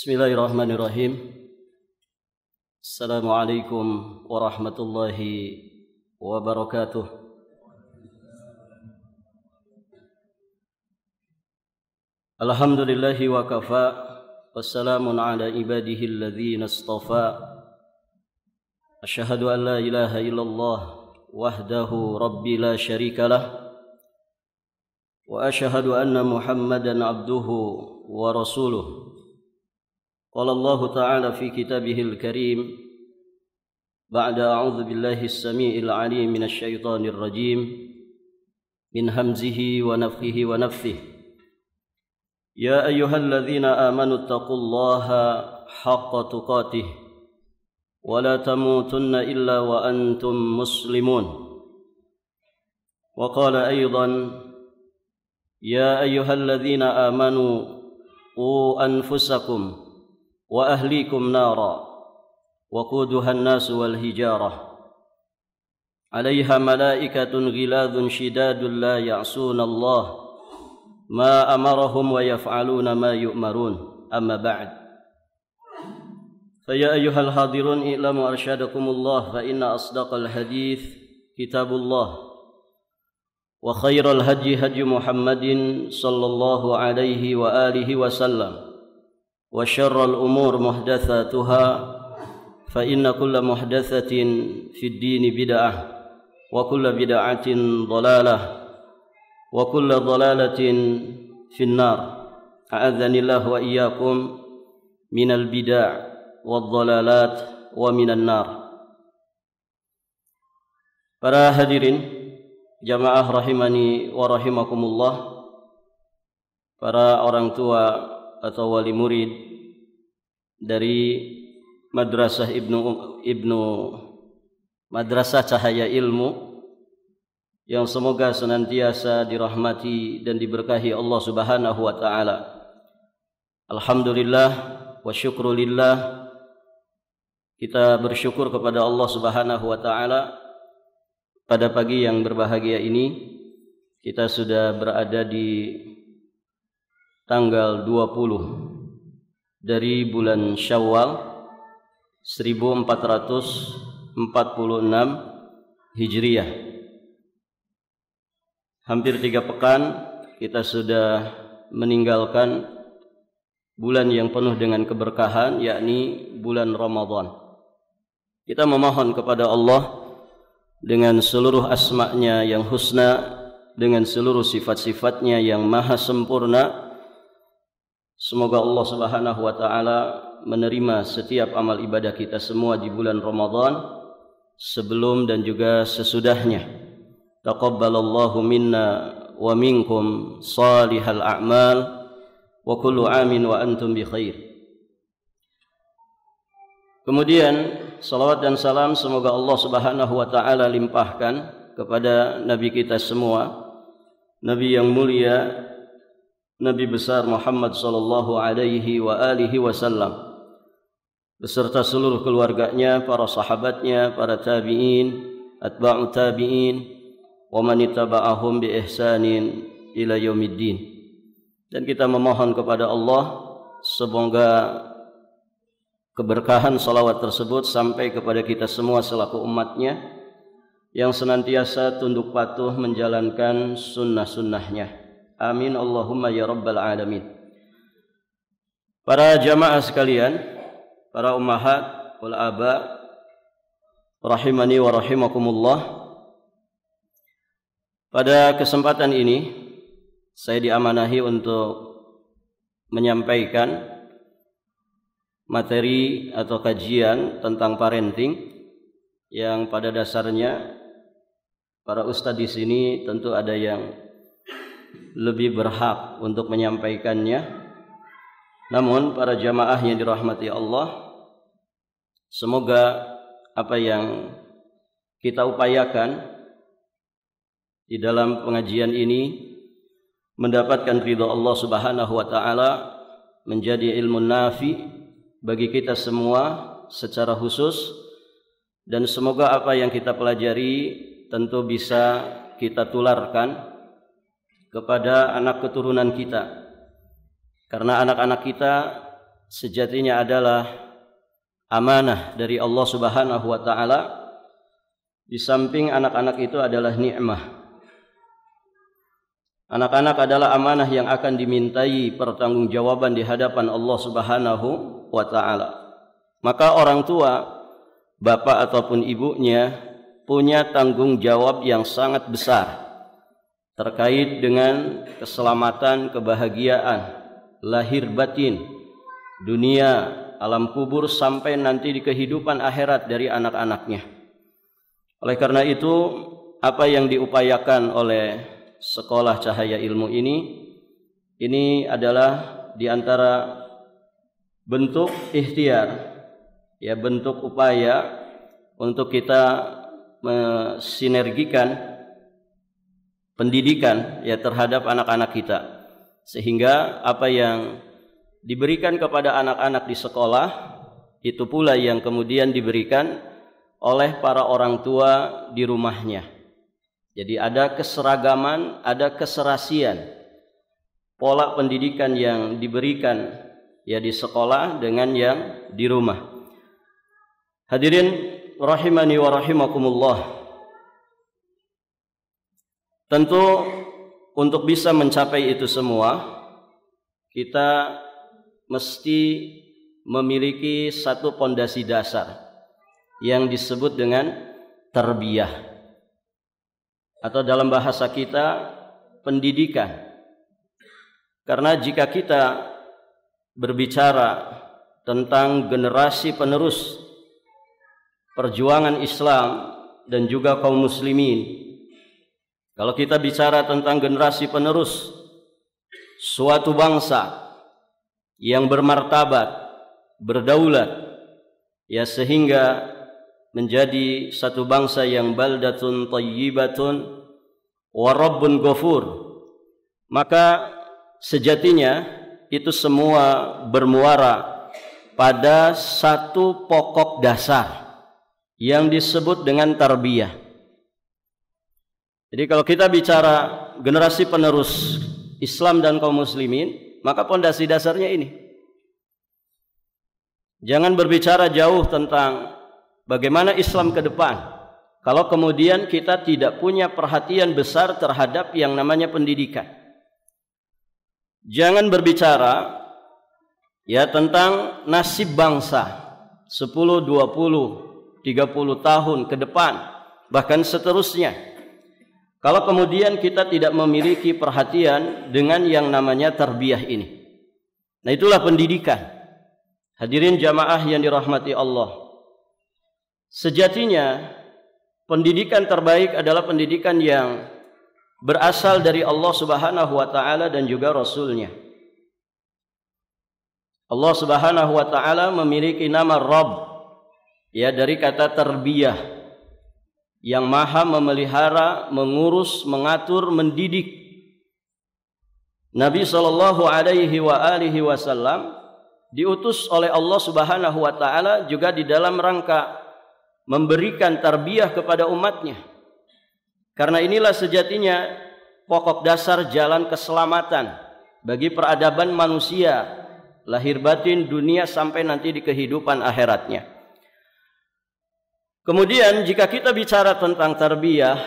Bismillahirrahmanirrahim. Assalamualaikum warahmatullahi wabarakatuh. Alhamdulillahi wa kafa, wassalamun ala ibadihi alladhina istafa. Asyhadu an la ilaha illallah wahdahu rabbi la syarika lah, wa asyhadu anna Muhammadan abduhu wa rasuluh. Qala Allah Ta'ala fi kitabihil karim ba'da a'udzu billahi as-sami'il 'alim minasy syaithanir rajim min hamzihi wa nafthihi wa nafthihi. Ya ayyuhalladzina amanu taqullaha haqqa tuqatih wa la tamutunna illa wa antum muslimun. Wa qala aidan ya ayyuhalladzina amanu qu anfusakum wa ahlikum nara waquduha an-nas wal hijarah 'alaiha malaikatun ghiladun shidadun la ya'suna Allah ma amarahum wa yaf'aluna ma yu'marun. Amma ba'd. Fa ya ayyuhal hadirun i'lamu arsyadakumullah fa inna asdaqal hadits kitabullah wa khairal hadyi hadyu Muhammadin sallallahu alaihi wa alihi wasallam wa syarrul umur muhdatsatuha fa inna kulla muhdatsatin fid dini bid'ah wa kulla bid'atin dhalalah wa kulla dhalalatin fin nar. A'adzanillahu wa iyyakum minal bid'ah wad dhalalat wa minan nar. Para hadirin jamaah rahimani wa rahimakumullah, para orang tua atau wali murid dari Madrasah Ibnu Madrasah Cahaya Ilmu yang semoga senantiasa dirahmati dan diberkahi Allah Subhanahu wa taala. Alhamdulillah wa syukrulillah, kita bersyukur kepada Allah Subhanahu wa taala pada pagi yang berbahagia ini kita sudah berada di tanggal 20 dari bulan Syawal 1446 Hijriah. Hampir 3 pekan kita sudah meninggalkan bulan yang penuh dengan keberkahan, yakni bulan Ramadan. Kita memohon kepada Allah dengan seluruh asma-Nya yang husna, dengan seluruh sifat-sifatnya yang maha sempurna, semoga Allah Subhanahu wa taala menerima setiap amal ibadah kita semua di bulan Ramadan, sebelum dan juga sesudahnya. Taqabbalallahu minna wa minkum salihal a'mal wa kullu amin wa antum bi khair. Kemudian salawat dan salam semoga Allah Subhanahu wa taala limpahkan kepada nabi kita semua, nabi yang mulia, Nabi besar Muhammad sallallahu alaihi wa alihi wasallam, beserta seluruh keluarganya, para sahabatnya, para tabi'in, atba'u tabi'in, wa man ittaba'ahum bi ihsanin ila yaumiddin. Dan kita memohon kepada Allah semoga keberkahan salawat tersebut sampai kepada kita semua selaku umatnya yang senantiasa tunduk patuh menjalankan sunnah-sunnahnya. Amin Allahumma ya rabbal alamin. Para jamaah sekalian, para ummahat wal aba rahimani wa rahimakumullah, pada kesempatan ini saya diamanahi untuk menyampaikan materi atau kajian tentang parenting yang pada dasarnya para ustadz di sini tentu ada yang lebih berhak untuk menyampaikannya. Namun para jamaah yang dirahmati Allah, semoga apa yang kita upayakan di dalam pengajian ini mendapatkan ridha Allah Subhanahu wa taala, menjadi ilmu nafi bagi kita semua secara khusus, dan semoga apa yang kita pelajari tentu bisa kita tularkan kepada anak keturunan kita, karena anak-anak kita sejatinya adalah amanah dari Allah Subhanahu wa taala. Di samping anak-anak itu adalah nikmah. Anak-anak adalah amanah yang akan dimintai pertanggungjawaban di hadapan Allah Subhanahu wa taala. Maka orang tua, bapak ataupun ibunya punya tanggung jawab yang sangat besar terkait dengan keselamatan, kebahagiaan lahir batin, dunia, alam kubur sampai nanti di kehidupan akhirat dari anak-anaknya. Oleh karena itu, apa yang diupayakan oleh sekolah Cahaya Ilmu ini adalah di antara bentuk ikhtiar, ya, bentuk upaya untuk kita mensinergikan pendidikan ya terhadap anak-anak kita, sehingga apa yang diberikan kepada anak-anak di sekolah itu pula yang kemudian diberikan oleh para orang tua di rumahnya. Jadi ada keseragaman, ada keserasian pola pendidikan yang diberikan ya di sekolah dengan yang di rumah. Hadirin rahimani wa rahimakumullah. Tentu untuk bisa mencapai itu semua, kita mesti memiliki satu pondasi dasar yang disebut dengan tarbiyah, atau dalam bahasa kita pendidikan. Karena jika kita berbicara tentang generasi penerus perjuangan Islam dan juga kaum muslimin, kalau kita bicara tentang generasi penerus suatu bangsa yang bermartabat, berdaulat, ya, sehingga menjadi satu bangsa yang baldatun thayyibatun wa rabbun ghafur, maka sejatinya itu semua bermuara pada satu pokok dasar yang disebut dengan tarbiyah. Jadi kalau kita bicara generasi penerus Islam dan kaum muslimin, maka pondasi dasarnya ini. Jangan berbicara jauh tentang bagaimana Islam ke depan kalau kemudian kita tidak punya perhatian besar terhadap yang namanya pendidikan. Jangan berbicara ya tentang nasib bangsa 10, 20, 30 tahun ke depan, bahkan seterusnya, kalau kemudian kita tidak memiliki perhatian dengan yang namanya tarbiyah ini. Nah, itulah pendidikan. Hadirin jamaah yang dirahmati Allah. Sejatinya pendidikan terbaik adalah pendidikan yang berasal dari Allah Subhanahu wa taala dan juga Rasul-Nya. Allah Subhanahu wa taala memiliki nama Rabb, ya, dari kata tarbiyah, yang maha memelihara, mengurus, mengatur, mendidik. Nabi sallallahu alaihi wasallam diutus oleh Allah Subhanahu wa taala juga di dalam rangka memberikan tarbiyah kepada umatnya. Karena inilah sejatinya pokok dasar jalan keselamatan bagi peradaban manusia, lahir batin, dunia sampai nanti di kehidupan akhiratnya. Kemudian jika kita bicara tentang tarbiyah,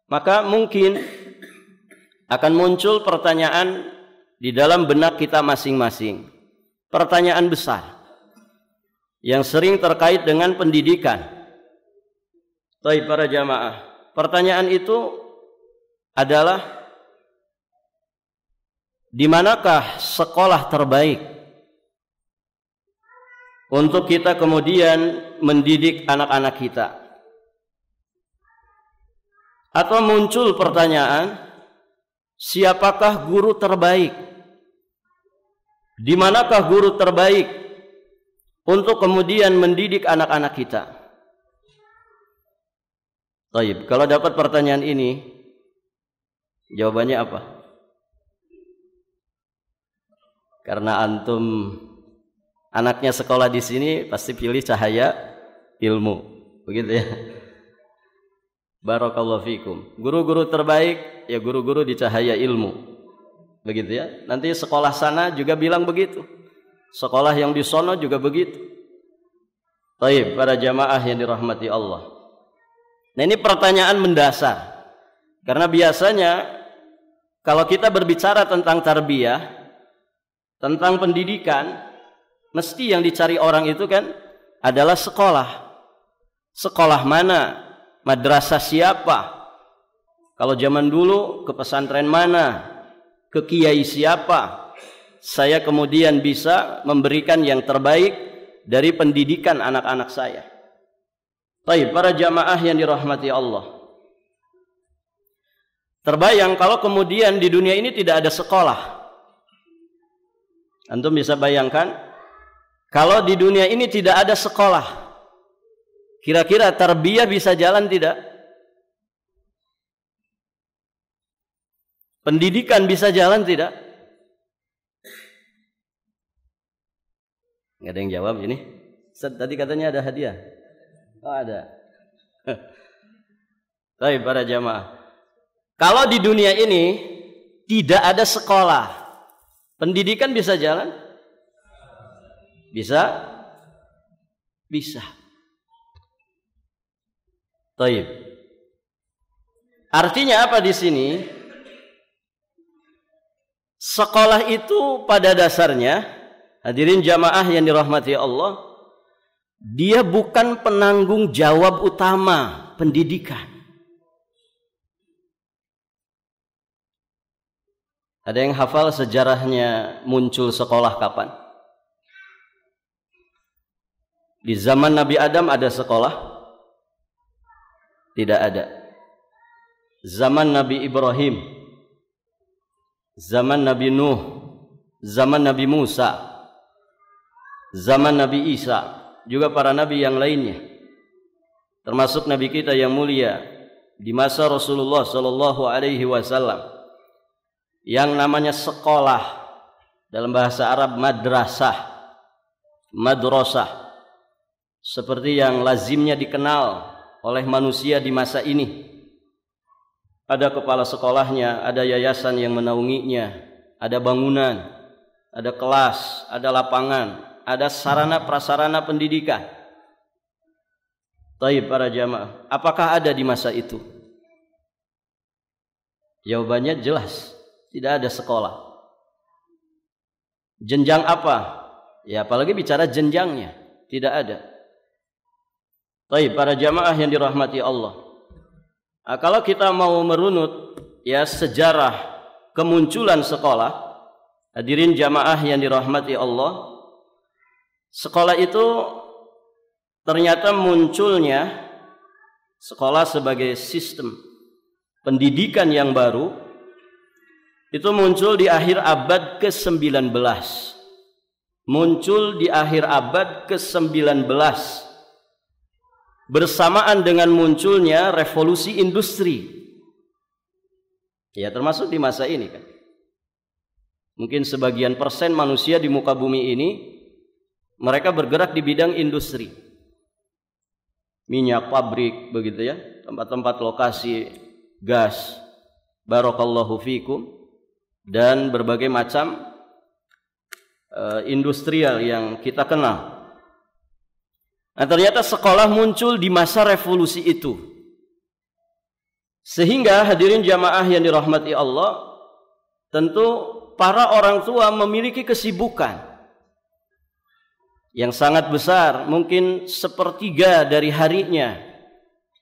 maka mungkin akan muncul pertanyaan di dalam benak kita masing-masing. Pertanyaan besar yang sering terkait dengan pendidikan. Baik para jamaah, pertanyaan itu adalah di manakah sekolah terbaik untuk kita kemudian mendidik anak-anak kita? Atau muncul pertanyaan, siapakah guru terbaik? Di manakah guru terbaik untuk kemudian mendidik anak-anak kita? Baik, kalau dapat pertanyaan ini, jawabannya apa? Karena antum anaknya sekolah di sini pasti pilih Cahaya Ilmu, begitu ya. Barakallahu fikum. Guru-guru terbaik ya guru-guru di Cahaya Ilmu, begitu ya. Nanti sekolah sana juga bilang begitu. Sekolah yang di sono juga begitu. Baik, para jamaah yang dirahmati Allah. Nah, ini pertanyaan mendasar. Karena biasanya kalau kita berbicara tentang tarbiyah, tentang pendidikan, mesti yang dicari orang itu kan adalah sekolah. Sekolah mana? Madrasah siapa? Kalau zaman dulu ke pesantren mana? Ke kiai siapa? Saya kemudian bisa memberikan yang terbaik dari pendidikan anak-anak saya. Baik, para jamaah yang dirahmati Allah. Terbayang kalau kemudian di dunia ini tidak ada sekolah. Antum bisa bayangkan kalau di dunia ini tidak ada sekolah, kira-kira tarbiyah bisa jalan tidak? Pendidikan bisa jalan tidak? Nggak ada yang jawab ini. Tadi katanya ada hadiah. Oh, ada. Baik, para jamaah. Kalau di dunia ini tidak ada sekolah, pendidikan bisa jalan? Bisa? Bisa. Baik. Artinya apa di sini? Sekolah itu pada dasarnya, hadirin jamaah yang dirahmati Allah, dia bukan penanggung jawab utama pendidikan. Ada yang hafal sejarahnya muncul sekolah kapan? Di zaman Nabi Adam ada sekolah? Tidak ada. Zaman Nabi Ibrahim, zaman Nabi Nuh, zaman Nabi Musa, zaman Nabi Isa, juga para nabi yang lainnya, termasuk nabi kita yang mulia di masa Rasulullah sallallahu alaihi wasallam, yang namanya sekolah, dalam bahasa Arab madrasah, madrasah, seperti yang lazimnya dikenal oleh manusia di masa ini. Ada kepala sekolahnya, ada yayasan yang menaunginya, ada bangunan, ada kelas, ada lapangan, ada sarana prasarana pendidikan. Taib, para jamaah, apakah ada di masa itu? Jawabannya jelas, tidak ada sekolah. Jenjang apa? Ya, apalagi bicara jenjangnya, tidak ada. Taib, para jamaah yang dirahmati Allah. Nah, kalau kita mau merunut ya sejarah kemunculan sekolah, hadirin jamaah yang dirahmati Allah, sekolah itu ternyata munculnya sekolah sebagai sistem pendidikan yang baru itu muncul di akhir abad ke-19. Muncul di akhir abad ke-19 bersamaan dengan munculnya revolusi industri. Ya, termasuk di masa ini kan. Mungkin sebagian persen manusia di muka bumi ini mereka bergerak di bidang industri. Minyak pabrik begitu ya, tempat-tempat lokasi gas, barakallahu fikum, dan berbagai macam industrial yang kita kenal. Nah, ternyata sekolah muncul di masa revolusi itu. Sehingga hadirin jamaah yang dirahmati Allah, tentu para orang tua memiliki kesibukan yang sangat besar, mungkin 1/3 dari harinya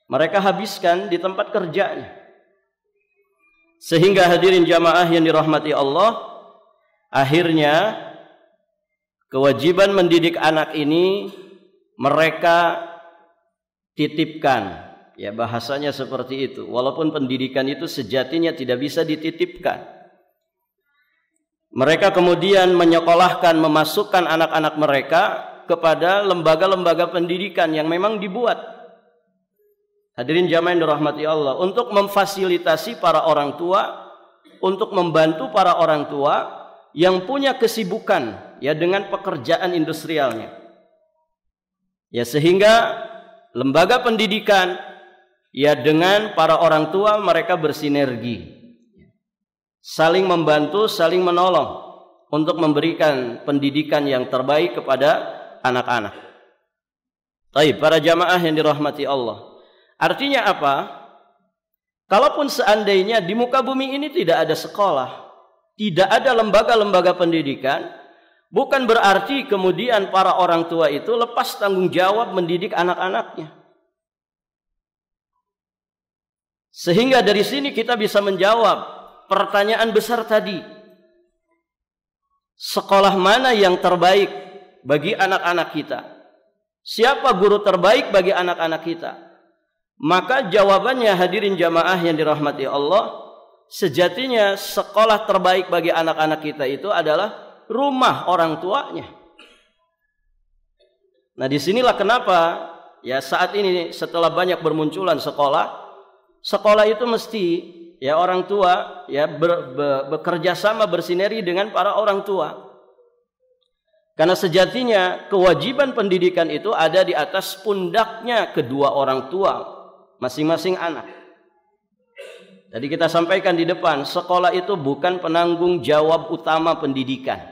mereka habiskan di tempat kerjanya. Sehingga hadirin jamaah yang dirahmati Allah, akhirnya kewajiban mendidik anak ini mereka titipkan, ya bahasanya seperti itu. Walaupun pendidikan itu sejatinya tidak bisa dititipkan. Mereka kemudian menyekolahkan, memasukkan anak-anak mereka kepada lembaga-lembaga pendidikan yang memang dibuat. Hadirin jamaah yang dirahmati Allah, untuk memfasilitasi para orang tua, untuk membantu para orang tua yang punya kesibukan ya dengan pekerjaan industrialnya. Ya, sehingga lembaga pendidikan ya dengan para orang tua mereka bersinergi, saling membantu, saling menolong untuk memberikan pendidikan yang terbaik kepada anak-anak. Baik, para jamaah yang dirahmati Allah. Artinya apa? Kalaupun seandainya di muka bumi ini tidak ada sekolah, tidak ada lembaga-lembaga pendidikan, bukan berarti kemudian para orang tua itu lepas tanggung jawab mendidik anak-anaknya. Sehingga dari sini kita bisa menjawab pertanyaan besar tadi. Sekolah mana yang terbaik bagi anak-anak kita? Siapa guru terbaik bagi anak-anak kita? Maka jawabannya hadirin jamaah yang dirahmati Allah, sejatinya sekolah terbaik bagi anak-anak kita itu adalah rumah orang tuanya. Nah, disinilah kenapa ya saat ini setelah banyak bermunculan sekolah itu mesti ya orang tua ya bekerja sama bersinergi dengan para orang tua. Karena sejatinya kewajiban pendidikan itu ada di atas pundaknya kedua orang tua masing-masing anak. Tadi kita sampaikan di depan, sekolah itu bukan penanggung jawab utama pendidikan.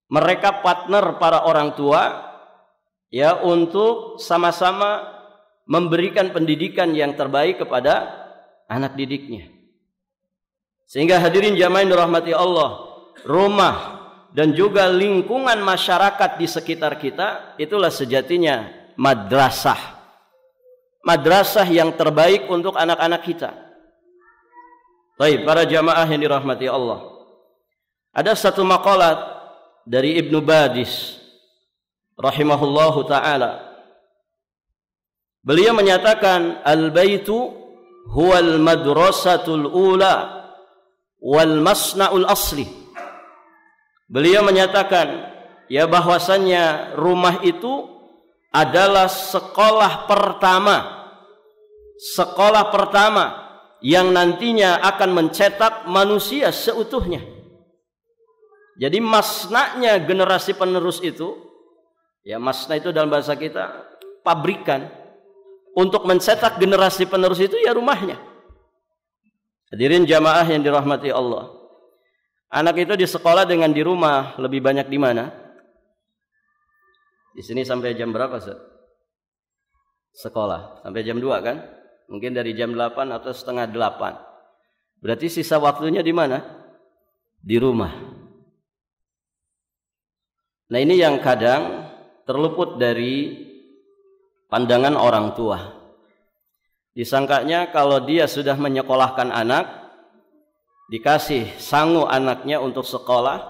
Mereka partner para orang tua ya untuk sama-sama memberikan pendidikan yang terbaik kepada anak didiknya. Sehingga hadirin jamaah yang dirahmati Allah, rumah dan juga lingkungan masyarakat di sekitar kita itulah sejatinya madrasah. Madrasah yang terbaik untuk anak-anak kita. Baik, para jamaah yang dirahmati Allah. Ada satu maqalat dari Ibnu Badis rahimahullahu taala. Beliau menyatakan al-baitu huwal madrasatul ula wal masna'ul asli. Beliau menyatakan ya bahwasannya rumah itu adalah sekolah pertama yang nantinya akan mencetak manusia seutuhnya. Jadi masna'nya generasi penerus itu ya, masna' itu dalam bahasa kita pabrikan. Untuk mencetak generasi penerus itu ya rumahnya. Hadirin jamaah yang dirahmati Allah. Anak itu di sekolah dengan di rumah lebih banyak di mana? Di sini sampai jam berapa, Ustaz? Sekolah sampai jam 2 kan? Mungkin dari jam 8 atau setengah 8. Berarti sisa waktunya di mana? Di rumah. Nah, ini yang kadang terluput dari pandangan orang tua. Disangkanya kalau dia sudah menyekolahkan anak, dikasih sangu anaknya untuk sekolah,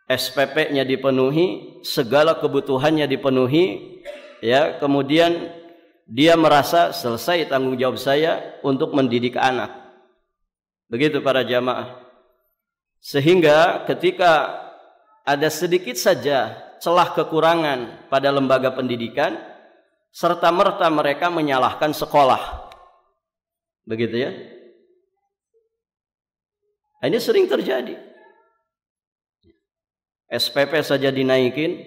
SPP-nya dipenuhi, segala kebutuhannya dipenuhi, ya, kemudian dia merasa selesai tanggung jawab saya untuk mendidik anak. Begitu para jamaah. Sehingga ketika ada sedikit saja celah kekurangan pada lembaga pendidikan, serta-merta mereka menyalahkan sekolah. Begitu ya. Ini sering terjadi. SPP saja dinaikin,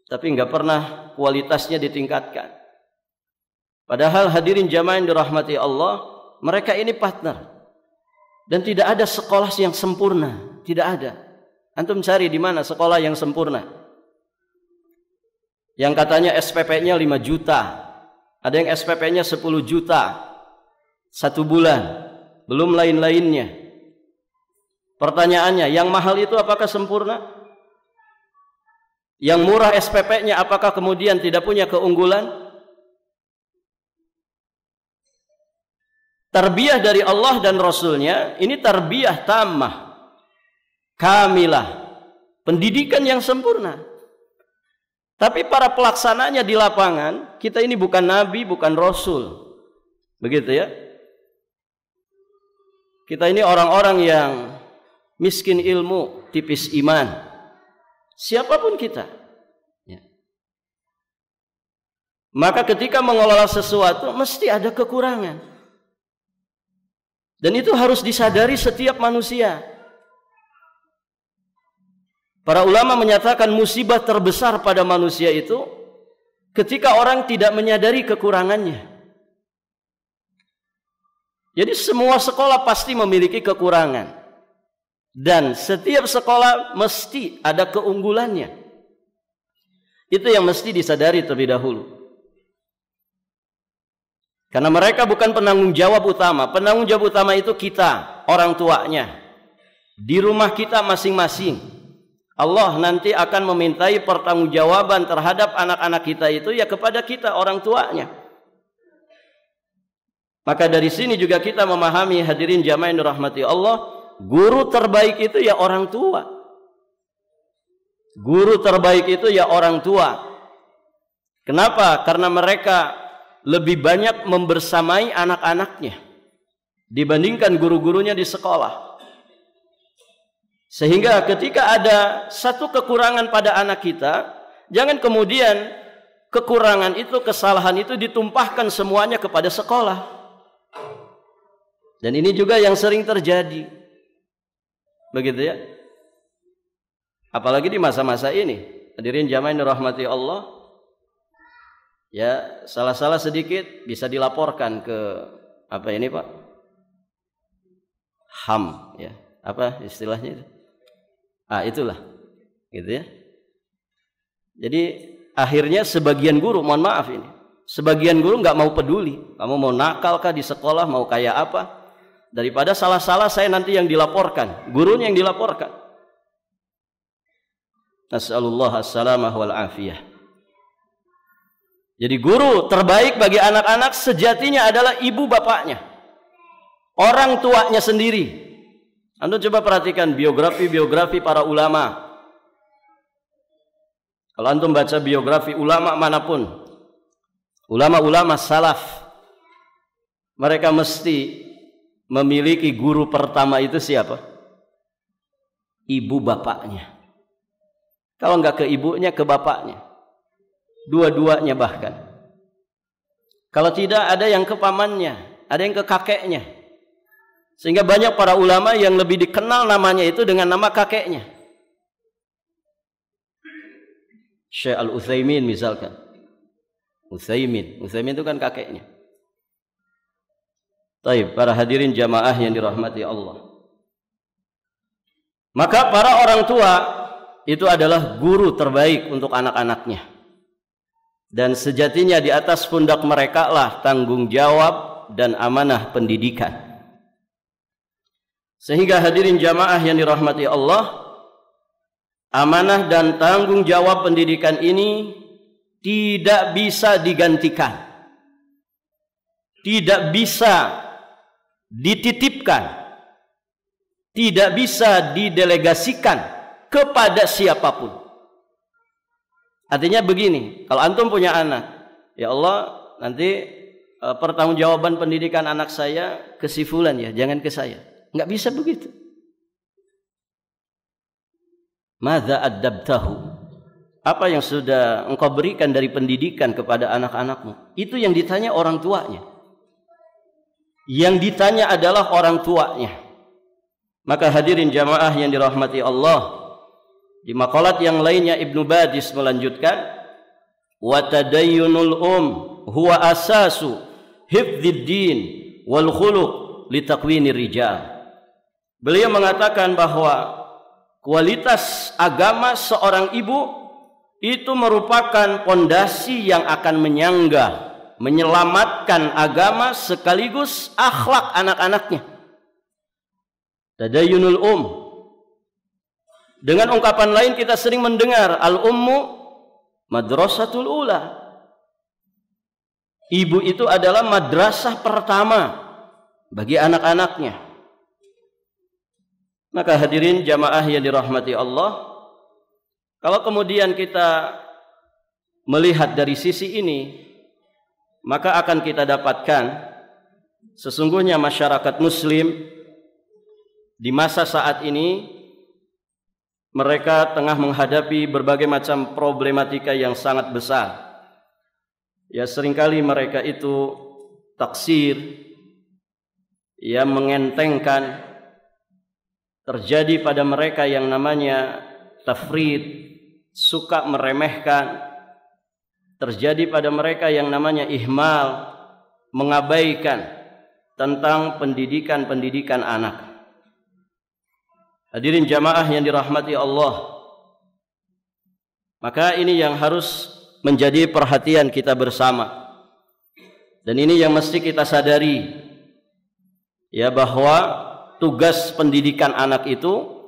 tapi nggak pernah kualitasnya ditingkatkan. Padahal hadirin jamaah yang dirahmati Allah, mereka ini partner. Dan tidak ada sekolah yang sempurna, tidak ada. Antum cari di mana sekolah yang sempurna? Yang katanya SPP-nya 5 juta, ada yang SPP-nya 10 juta 1 bulan, belum lain-lainnya. Pertanyaannya, yang mahal itu apakah sempurna? Yang murah SPP-nya apakah kemudian tidak punya keunggulan? Tarbiyah dari Allah dan Rasulnya ini tarbiyah tammah, kamilah, pendidikan yang sempurna. Tapi para pelaksananya di lapangan, kita ini bukan nabi, bukan rasul. Begitu ya. Kita ini orang-orang yang miskin ilmu, tipis iman. Siapapun kita. Ya. Maka ketika mengelola sesuatu, mesti ada kekurangan. Dan itu harus disadari setiap manusia. Para ulama menyatakan musibah terbesar pada manusia itu ketika orang tidak menyadari kekurangannya. Jadi semua sekolah pasti memiliki kekurangan. Dan setiap sekolah mesti ada keunggulannya. Itu yang mesti disadari terlebih dahulu. Karena mereka bukan penanggung jawab utama. Penanggung jawab utama itu kita, orang tuanya. Di rumah kita masing-masing. Allah nanti akan memintai pertanggungjawaban terhadap anak-anak kita itu ya kepada kita, orang tuanya. Maka dari sini juga kita memahami, hadirin jamaah yang dirahmati Allah, guru terbaik itu ya orang tua. Guru terbaik itu ya orang tua. Kenapa? Karena mereka lebih banyak membersamai anak-anaknya dibandingkan guru-gurunya di sekolah. Sehingga ketika ada satu kekurangan pada anak kita, jangan kemudian kekurangan itu, kesalahan itu ditumpahkan semuanya kepada sekolah. Dan ini juga yang sering terjadi. Begitu ya. Apalagi di masa-masa ini. Hadirin jamaah yang dirahmati Allah. Ya, salah-salah sedikit bisa dilaporkan ke apa ini Pak? HAM ya. Apa istilahnya itu? Itulah. Gitu ya. Jadi akhirnya sebagian guru, mohon maaf ini. Sebagian guru nggak mau peduli. Kamu mau nakal kah di sekolah, mau kayak apa? Daripada salah-salah saya nanti yang dilaporkan, gurunya yang dilaporkan. Nas'alullah as-salamah wal afiyah. Jadi guru terbaik bagi anak-anak sejatinya adalah ibu bapaknya, orang tuanya sendiri. Anda coba perhatikan biografi para ulama. Kalau antum baca biografi ulama manapun, ulama-ulama salaf, mereka mesti memiliki guru pertama itu siapa? Ibu bapaknya. Kalau enggak ke ibunya, ke bapaknya. Dua-duanya bahkan. Kalau tidak, ada yang ke pamannya, ada yang ke kakeknya. Sehingga banyak para ulama yang lebih dikenal namanya itu dengan nama kakeknya. Syekh Al-Utsaimin misalkan. Utsaimin itu kan kakeknya. Taib, para hadirin jamaah yang dirahmati Allah. Maka para orang tua itu adalah guru terbaik untuk anak-anaknya. Dan sejatinya di atas pundak mereka lah tanggung jawab dan amanah pendidikan. Sehingga hadirin jamaah yang dirahmati Allah, amanah dan tanggung jawab pendidikan ini tidak bisa digantikan, tidak bisa dititipkan, tidak bisa didelegasikan kepada siapapun. Artinya begini, kalau antum punya anak, ya Allah nanti pertanggungjawaban pendidikan anak saya ke si fulan ya, jangan ke saya. Enggak bisa begitu. Madza addabtahu? Apa yang sudah engkau berikan dari pendidikan kepada anak-anakmu? Itu yang ditanya orang tuanya. Yang ditanya adalah orang tuanya. Maka hadirin jamaah yang dirahmati Allah, di maqalat yang lainnya Ibnu Badis melanjutkan, wa tadayyunul huwa asasu hifdzid din wal khuluq li taqwinir rijal. Beliau mengatakan bahwa kualitas agama seorang ibu itu merupakan pondasi yang akan menyangga, menyelamatkan agama sekaligus akhlak anak-anaknya. Tadayyunul Dengan ungkapan lain kita sering mendengar al-ummu madrasatul ula. Ibu itu adalah madrasah pertama bagi anak-anaknya. Maka hadirin jamaah yang dirahmati Allah, kalau kemudian kita melihat dari sisi ini, maka akan kita dapatkan sesungguhnya masyarakat muslim di masa saat ini mereka tengah menghadapi berbagai macam problematika yang sangat besar. Ya, seringkali mereka itu taksir, ya, mengentengkan. Terjadi pada mereka yang namanya tafrid, suka meremehkan. Terjadi pada mereka yang namanya ihmal, mengabaikan tentang pendidikan-pendidikan anak. Hadirin jamaah yang dirahmati Allah, maka ini yang harus menjadi perhatian kita bersama. Dan ini yang mesti kita sadari, ya, bahwa tugas pendidikan anak itu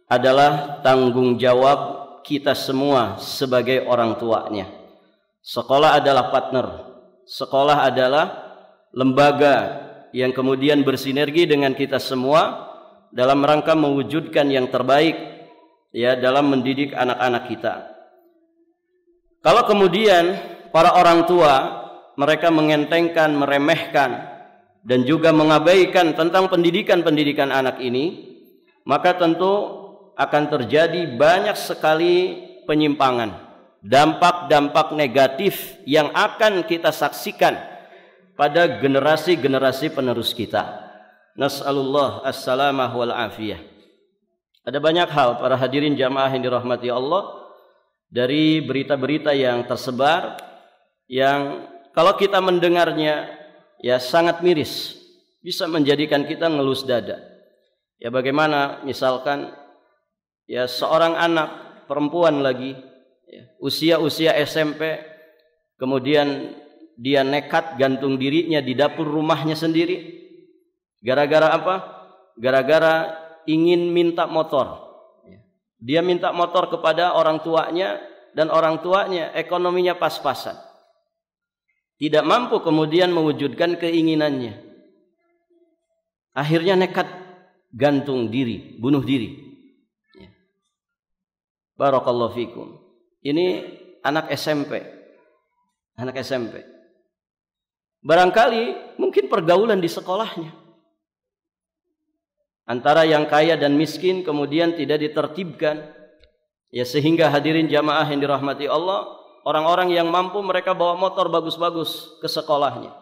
adalah tanggung jawab kita semua sebagai orang tuanya. Sekolah adalah partner. Sekolah adalah lembaga yang kemudian bersinergi dengan kita semua dalam rangka mewujudkan yang terbaik, ya, dalam mendidik anak-anak kita. Kalau kemudian para orang tua mereka mengentengkan, meremehkan dan juga mengabaikan tentang pendidikan anak ini, maka tentu akan terjadi banyak sekali penyimpangan, dampak-dampak negatif yang akan kita saksikan pada generasi-generasi penerus kita. Nas'alullah as-salamah wal afiyah. Ada banyak hal para hadirin jamaah yang dirahmati Allah dari berita-berita yang tersebar yang kalau kita mendengarnya ya sangat miris, bisa menjadikan kita ngelus dada. Ya, bagaimana misalkan ya seorang anak perempuan lagi, ya, usia SMP, kemudian dia nekat gantung dirinya di dapur rumahnya sendiri. Gara-gara apa? Gara-gara ingin minta motor. Dia minta motor kepada orang tuanya dan orang tuanya ekonominya pas-pasan. Tidak mampu kemudian mewujudkan keinginannya. Akhirnya nekat gantung diri, bunuh diri. Barakallahu fikum. Ini anak SMP. Anak SMP. Barangkali mungkin pergaulan di sekolahnya antara yang kaya dan miskin kemudian tidak ditertibkan, ya, sehingga hadirin jamaah yang dirahmati Allah, orang-orang yang mampu mereka bawa motor bagus-bagus ke sekolahnya.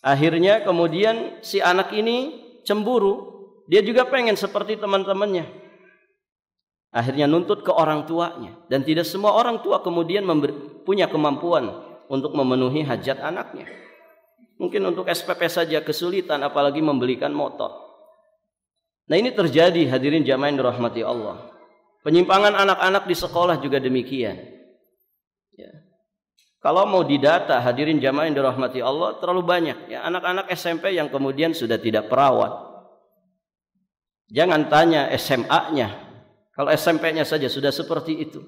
Akhirnya kemudian si anak ini cemburu, dia juga pengen seperti teman-temannya. Akhirnya nuntut ke orang tuanya, dan tidak semua orang tua kemudian punya kemampuan untuk memenuhi hajat anaknya. Mungkin untuk SPP saja kesulitan, apalagi membelikan motor. Nah, ini terjadi hadirin jamaah yang dirahmati Allah. Penyimpangan anak-anak di sekolah juga demikian. Ya. Kalau mau didata hadirin jamaah yang dirahmati Allah, terlalu banyak ya anak-anak SMP yang kemudian sudah tidak perawat. Jangan tanya SMA-nya, kalau SMP-nya saja sudah seperti itu.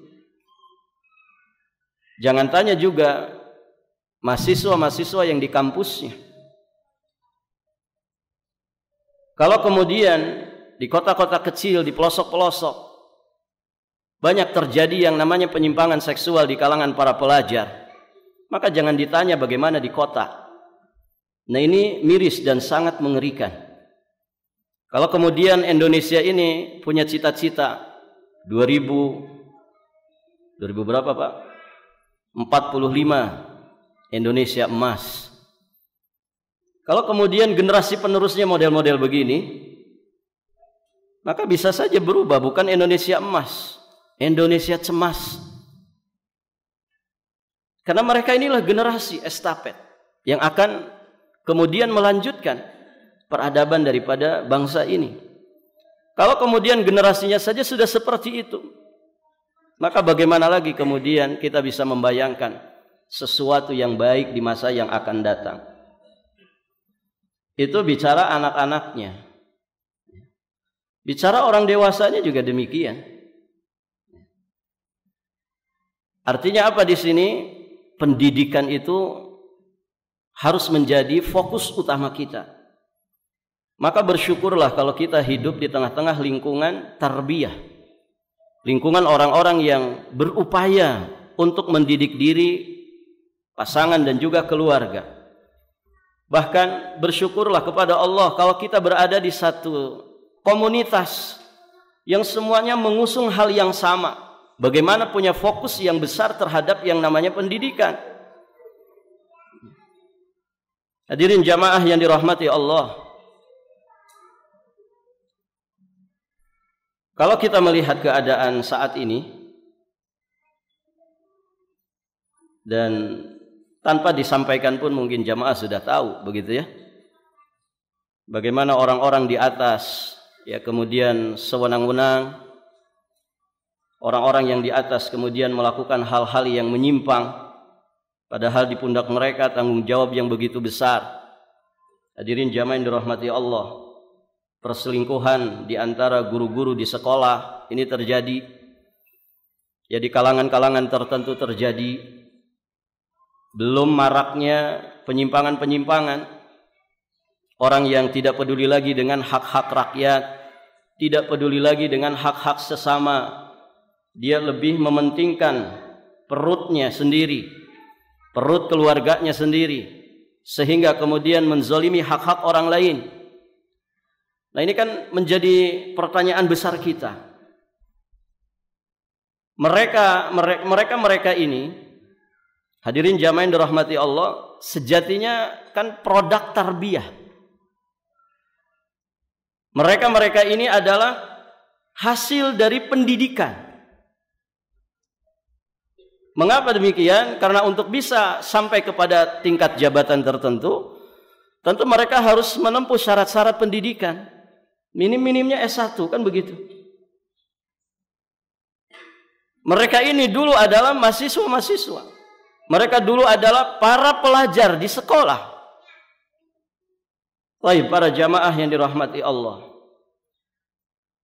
Jangan tanya juga mahasiswa-mahasiswa yang di kampusnya. Kalau kemudian di kota-kota kecil, di pelosok-pelosok, banyak terjadi yang namanya penyimpangan seksual di kalangan para pelajar, maka jangan ditanya bagaimana di kota. Nah, ini miris dan sangat mengerikan. Kalau kemudian Indonesia ini punya cita-cita 2000 berapa Pak? 45 Indonesia emas. Kalau kemudian generasi penerusnya model-model begini, maka bisa saja berubah, bukan Indonesia emas, Indonesia cemas. Karena mereka inilah generasi estafet yang akan kemudian melanjutkan peradaban daripada bangsa ini. Kalau kemudian generasinya saja sudah seperti itu, maka bagaimana lagi kemudian kita bisa membayangkan sesuatu yang baik di masa yang akan datang. Itu bicara anak-anaknya. Bicara orang dewasanya juga demikian. Artinya apa di sini? Pendidikan itu harus menjadi fokus utama kita. Maka bersyukurlah kalau kita hidup di tengah-tengah lingkungan tarbiyah. Lingkungan orang-orang yang berupaya untuk mendidik diri, pasangan dan juga keluarga. Bahkan bersyukurlah kepada Allah kalau kita berada di satu komunitas yang semuanya mengusung hal yang sama. Bagaimana punya fokus yang besar terhadap yang namanya pendidikan. Hadirin jamaah yang dirahmati Allah. Kalau kita melihat keadaan saat ini, dan tanpa disampaikan pun mungkin jamaah sudah tahu, begitu ya. Bagaimana orang-orang di atas ya kemudian sewenang-wenang, orang-orang yang di atas kemudian melakukan hal-hal yang menyimpang, padahal di pundak mereka tanggung jawab yang begitu besar. Hadirin jamaah yang dirahmati Allah, perselingkuhan di antara guru-guru di sekolah ini terjadi, ya di kalangan-kalangan tertentu terjadi. Belum maraknya penyimpangan-penyimpangan, orang yang tidak peduli lagi dengan hak-hak rakyat, tidak peduli lagi dengan hak-hak sesama. Dia lebih mementingkan perutnya sendiri, perut keluarganya sendiri, sehingga kemudian menzalimi hak-hak orang lain. Nah, ini kan menjadi pertanyaan besar kita. Mereka ini, hadirin jamaah yang dirahmati Allah, sejatinya kan produk tarbiyah. Mereka ini adalah hasil dari pendidikan. Mengapa demikian? Karena untuk bisa sampai kepada tingkat jabatan tertentu, tentu mereka harus menempuh syarat-syarat pendidikan. Minim-minimnya S1, kan begitu. Mereka ini dulu adalah mahasiswa-mahasiswa. Mereka dulu adalah para pelajar di sekolah. Baik, para jamaah yang dirahmati Allah.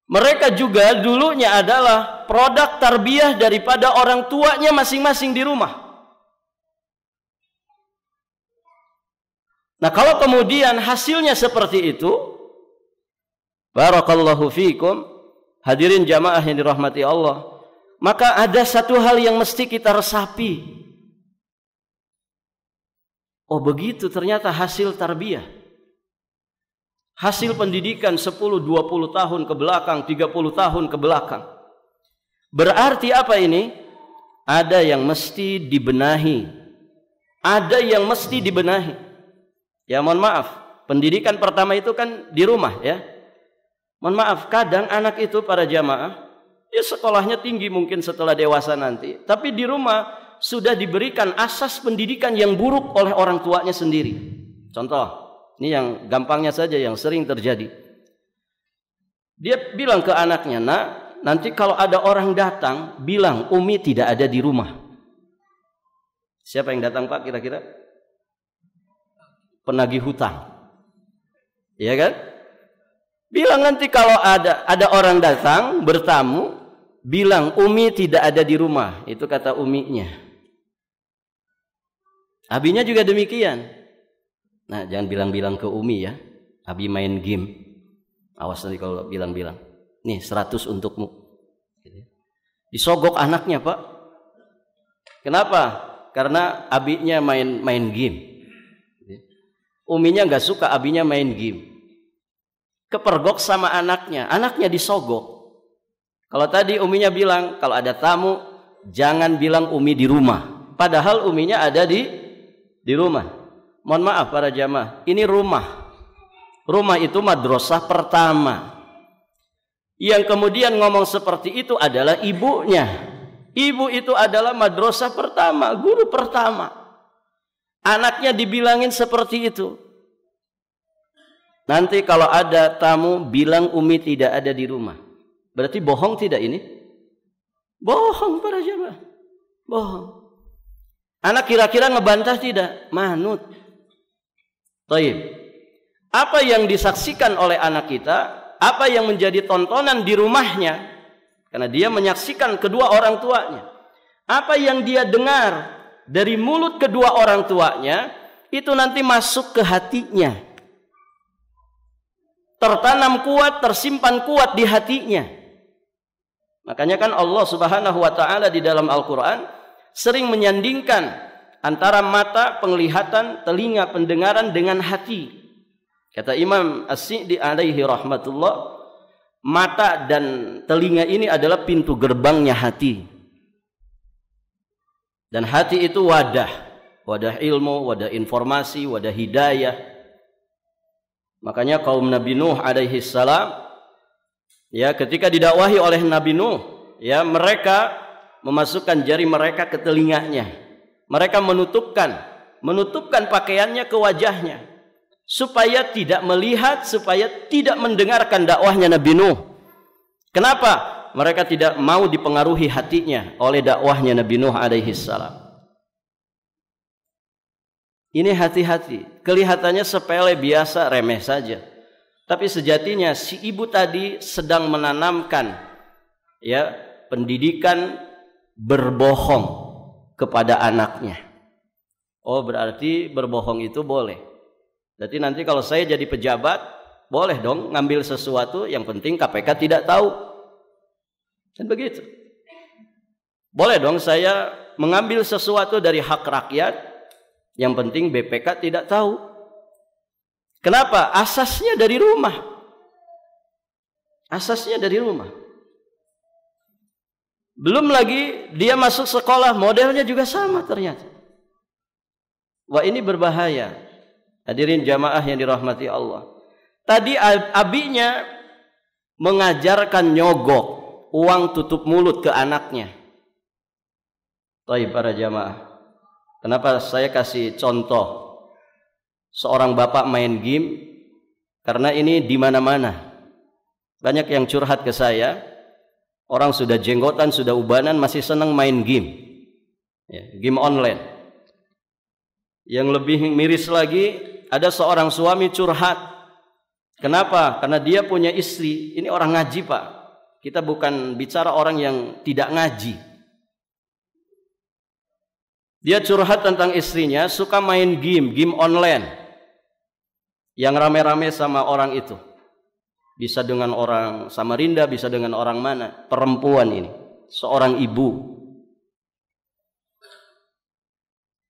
Mereka juga dulunya adalah produk tarbiyah daripada orang tuanya masing-masing di rumah. Nah, kalau kemudian hasilnya seperti itu, barakallahu fikum, hadirin jamaah yang dirahmati Allah, maka ada satu hal yang mesti kita resapi. Oh begitu ternyata hasil tarbiyah. Hasil pendidikan 10-20 tahun ke belakang, 30 tahun ke belakang. Berarti apa ini? Ada yang mesti dibenahi. Ada yang mesti dibenahi. Ya mohon maaf, pendidikan pertama itu kan di rumah ya. Mohon maaf, kadang anak itu para jamaah, ya sekolahnya tinggi mungkin setelah dewasa nanti, tapi di rumah sudah diberikan asas pendidikan yang buruk oleh orang tuanya sendiri. Contoh, ini yang gampangnya saja yang sering terjadi. Dia bilang ke anaknya, "Nak, nanti kalau ada orang datang, bilang Umi tidak ada di rumah." Siapa yang datang Pak kira-kira? Penagih hutang. Iya kan? Bilang nanti kalau ada orang datang bertamu, bilang Umi tidak ada di rumah. Itu kata uminya. Abinya juga demikian. Nah, jangan bilang-bilang ke Umi ya. Abi main game. Awas nanti kalau bilang-bilang. Nih 100 untukmu. Disogok anaknya Pak. Kenapa? Karena abinya main game. Uminya nggak suka abinya main game. Kepergok sama anaknya. Anaknya disogok. Kalau tadi uminya bilang kalau ada tamu jangan bilang Umi di rumah. Padahal uminya ada di rumah. Mohon maaf para jamaah, ini rumah. Rumah itu madrasah pertama. Yang kemudian ngomong seperti itu adalah ibunya. Ibu itu adalah madrasah pertama, guru pertama. Anaknya dibilangin seperti itu. Nanti kalau ada tamu bilang Umi tidak ada di rumah. Berarti bohong tidak ini? Bohong para jamaah. Bohong. Anak kira-kira ngebantah tidak? Manut. Taib. Apa yang disaksikan oleh anak kita, apa yang menjadi tontonan di rumahnya, karena dia menyaksikan kedua orang tuanya, apa yang dia dengar dari mulut kedua orang tuanya, itu nanti masuk ke hatinya, tertanam kuat, tersimpan kuat di hatinya. Makanya kan Allah Subhanahu wa ta'ala di dalam Al-Quran sering menyandingkan antara mata, penglihatan, telinga, pendengaran dengan hati. Kata Imam As-Syi'di alaihi rahmatullah, mata dan telinga ini adalah pintu gerbangnya hati. Dan hati itu wadah ilmu, wadah informasi, wadah hidayah. Makanya kaum Nabi Nuh alaihi salam, ya ketika didakwahi oleh Nabi Nuh, ya mereka memasukkan jari mereka ke telinganya. Mereka menutupkan pakaiannya ke wajahnya. supaya tidak melihat, supaya tidak mendengarkan dakwahnya Nabi Nuh. Kenapa? Mereka tidak mau dipengaruhi hatinya oleh dakwahnya Nabi Nuh alaihi salam. Ini hati-hati. Kelihatannya sepele, biasa, remeh saja. Tapi sejatinya si ibu tadi sedang menanamkan ya pendidikan berbohong kepada anaknya. Oh, berarti berbohong itu boleh. Jadi nanti kalau saya jadi pejabat, boleh dong ngambil sesuatu, yang penting KPK tidak tahu. Dan begitu. Boleh dong saya mengambil sesuatu dari hak rakyat, yang penting BPK tidak tahu. Kenapa? Asasnya dari rumah. Asasnya dari rumah. Belum lagi dia masuk sekolah, modelnya juga sama ternyata. Wah, ini berbahaya. Hadirin jamaah yang dirahmati Allah. Tadi abinya mengajarkan nyogok uang tutup mulut ke anaknya. Baik para jamaah. Kenapa saya kasih contoh seorang bapak main game? Karena ini di mana-mana. Banyak yang curhat ke saya, orang sudah jenggotan, sudah ubanan, masih senang main game. Ya, game online. Yang lebih miris lagi, ada seorang suami curhat. Kenapa? Karena dia punya istri. Ini orang ngaji, Pak. Kita bukan bicara orang yang tidak ngaji. Dia curhat tentang istrinya, suka main game online. Yang rame-rame sama orang itu. Bisa dengan orang Samarinda, bisa dengan orang mana. Perempuan ini. Seorang ibu.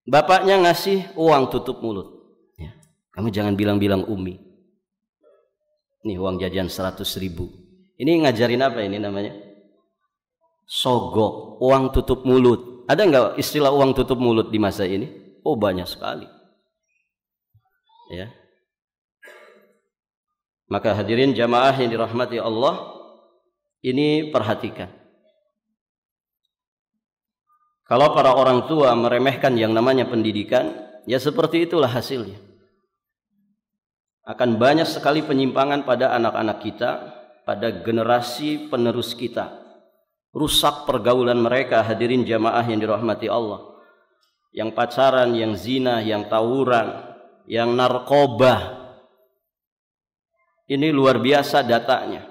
Bapaknya ngasih uang tutup mulut. Ya, kamu jangan bilang-bilang Umi. Ini uang jajan 100.000. Ini ngajarin apa ini namanya? Sogok, uang tutup mulut. Ada nggak istilah uang tutup mulut di masa ini? Oh, banyak sekali. Ya. Maka hadirin jamaah yang dirahmati Allah, ini perhatikan. Kalau para orang tua meremehkan yang namanya pendidikan, ya seperti itulah hasilnya. Akan banyak sekali penyimpangan pada anak-anak kita, pada generasi penerus kita. Rusak pergaulan mereka, hadirin jamaah yang dirahmati Allah. Yang pacaran, yang zina, yang tawuran, yang narkoba. Ini luar biasa datanya.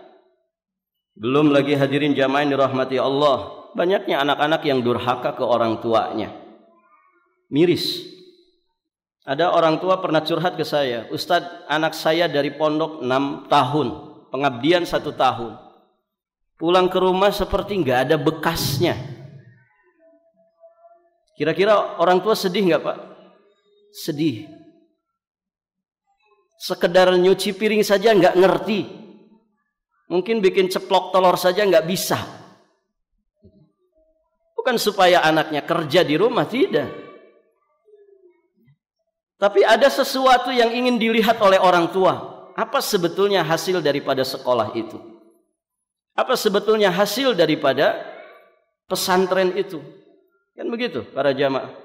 Belum lagi hadirin jamaah yang dirahmati Allah, banyaknya anak-anak yang durhaka ke orang tuanya. Miris. Ada orang tua pernah curhat ke saya, Ustadz, anak saya dari pondok 6 tahun, pengabdian 1 tahun. Pulang ke rumah seperti nggak ada bekasnya. Kira-kira orang tua sedih nggak, Pak? Sedih. Sekedar nyuci piring saja nggak ngerti. Mungkin bikin ceplok telur saja nggak bisa. Bukan supaya anaknya kerja di rumah, tidak. Tapi ada sesuatu yang ingin dilihat oleh orang tua. Apa sebetulnya hasil daripada sekolah itu? Apa sebetulnya hasil daripada pesantren itu? Kan begitu para jamaah.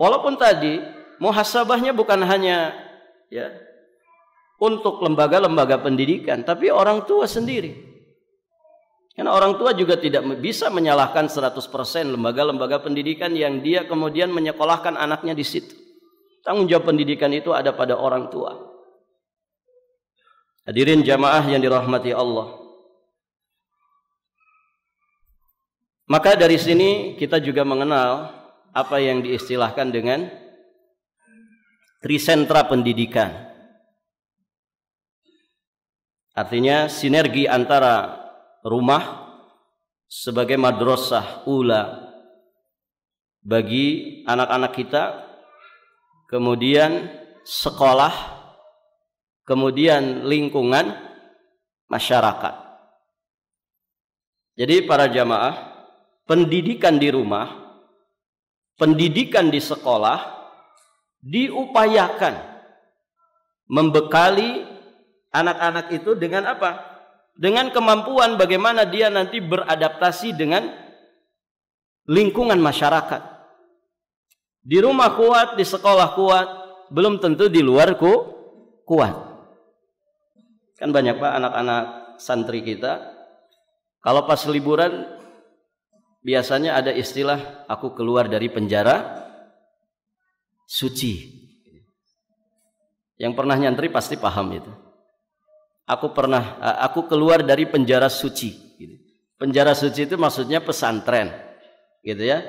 Walaupun tadi muhasabahnya bukan hanya ya untuk lembaga-lembaga pendidikan, tapi orang tua sendiri. Karena orang tua juga tidak bisa menyalahkan 100% lembaga-lembaga pendidikan yang dia kemudian menyekolahkan anaknya di situ. Tanggung jawab pendidikan itu ada pada orang tua. Hadirin jamaah yang dirahmati Allah. Maka dari sini kita juga mengenal apa yang diistilahkan dengan trisentra pendidikan. Artinya sinergi antara rumah sebagai madrasah ula bagi anak-anak kita, kemudian sekolah, kemudian lingkungan masyarakat. Jadi para jamaah, pendidikan di rumah, pendidikan di sekolah diupayakan membekali anak-anak itu dengan apa? Dengan kemampuan bagaimana dia nanti beradaptasi dengan lingkungan masyarakat. Di rumah kuat, di sekolah kuat, belum tentu di luar kuat. Kan banyak Pak anak-anak santri kita kalau pas liburan biasanya ada istilah aku keluar dari penjara suci. Yang pernah nyantri pasti paham itu. Aku keluar dari penjara suci. Penjara suci itu maksudnya pesantren, gitu ya.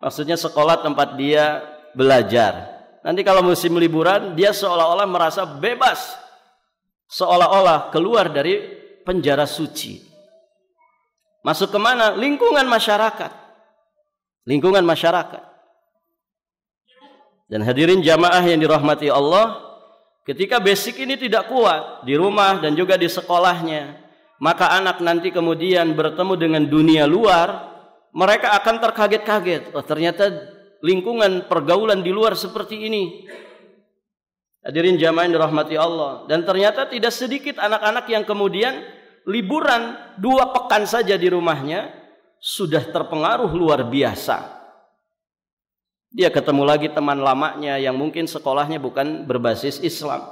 Maksudnya sekolah tempat dia belajar. Nanti kalau musim liburan dia seolah-olah merasa bebas, seolah-olah keluar dari penjara suci. Masuk kemana? Lingkungan masyarakat. Lingkungan masyarakat. Dan hadirin jamaah yang dirahmati Allah, ketika basic ini tidak kuat di rumah dan juga di sekolahnya, maka anak nanti kemudian bertemu dengan dunia luar, mereka akan terkaget-kaget. Oh, ternyata lingkungan pergaulan di luar seperti ini. Hadirin jamaah yang dirahmati Allah. Dan ternyata tidak sedikit anak-anak yang kemudian liburan 2 pekan saja di rumahnya sudah terpengaruh luar biasa. Dia ketemu lagi teman lamanya yang mungkin sekolahnya bukan berbasis Islam.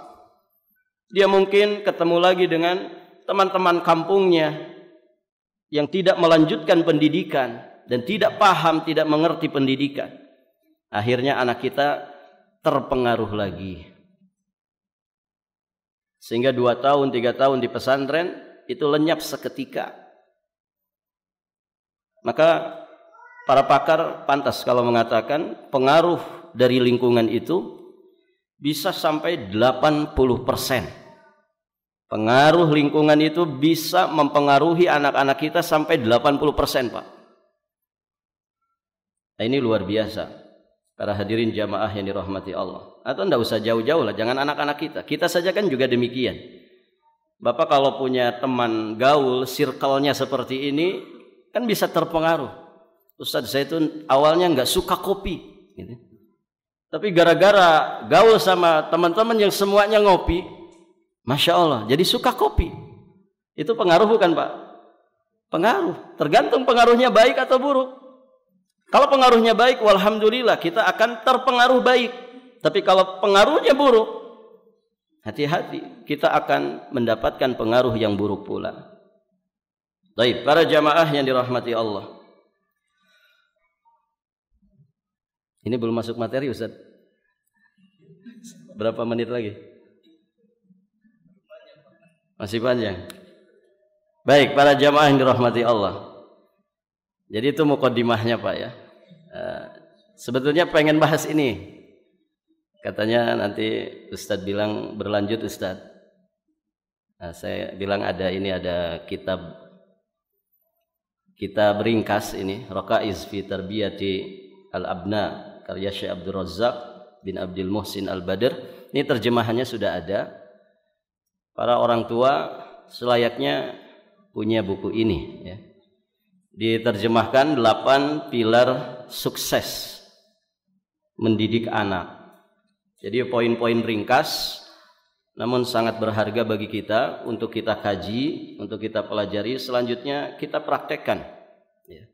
Dia mungkin ketemu lagi dengan teman-teman kampungnya yang tidak melanjutkan pendidikan dan tidak paham, tidak mengerti pendidikan. Akhirnya anak kita terpengaruh lagi. Sehingga 2 tahun, 3 tahun di pesantren itu lenyap seketika. Maka para pakar pantas kalau mengatakan pengaruh dari lingkungan itu bisa sampai 80%. Pengaruh lingkungan itu bisa mempengaruhi anak-anak kita sampai 80%, Pak. Nah, ini luar biasa. Para hadirin jamaah yang dirahmati Allah. Atau enggak usah jauh-jauh lah, jangan anak-anak kita. Kita saja kan juga demikian. Bapak kalau punya teman gaul, circle-nya seperti ini, kan bisa terpengaruh. Ustaz, saya itu awalnya enggak suka kopi. Gitu. Tapi gara-gara gaul sama teman-teman yang semuanya ngopi, Masya Allah, jadi suka kopi. Itu pengaruh bukan Pak? Pengaruh. Tergantung pengaruhnya baik atau buruk. Kalau pengaruhnya baik, walhamdulillah kita akan terpengaruh baik. Tapi kalau pengaruhnya buruk, hati-hati, kita akan mendapatkan pengaruh yang buruk pula. Baik, para jamaah yang dirahmati Allah. Ini belum masuk materi Ustaz. Berapa menit lagi? Masih panjang. Baik, para jamaah yang dirahmati Allah. Jadi itu mukadimahnya Pak ya. Sebetulnya pengen bahas ini. Katanya nanti Ustadz bilang berlanjut Ustadz. Nah, saya bilang ada kitab ringkas ini, Raqaiz fi Tarbiyati Al-Abna, karya Syekh Abdul Razzaq bin Abdul Muhsin Al-Badr. Ini terjemahannya sudah ada. Para orang tua selayaknya punya buku ini ya. Diterjemahkan 8 pilar sukses mendidik anak. Jadi poin-poin ringkas namun sangat berharga bagi kita untuk kita kaji, untuk kita pelajari, selanjutnya kita praktekkan ya.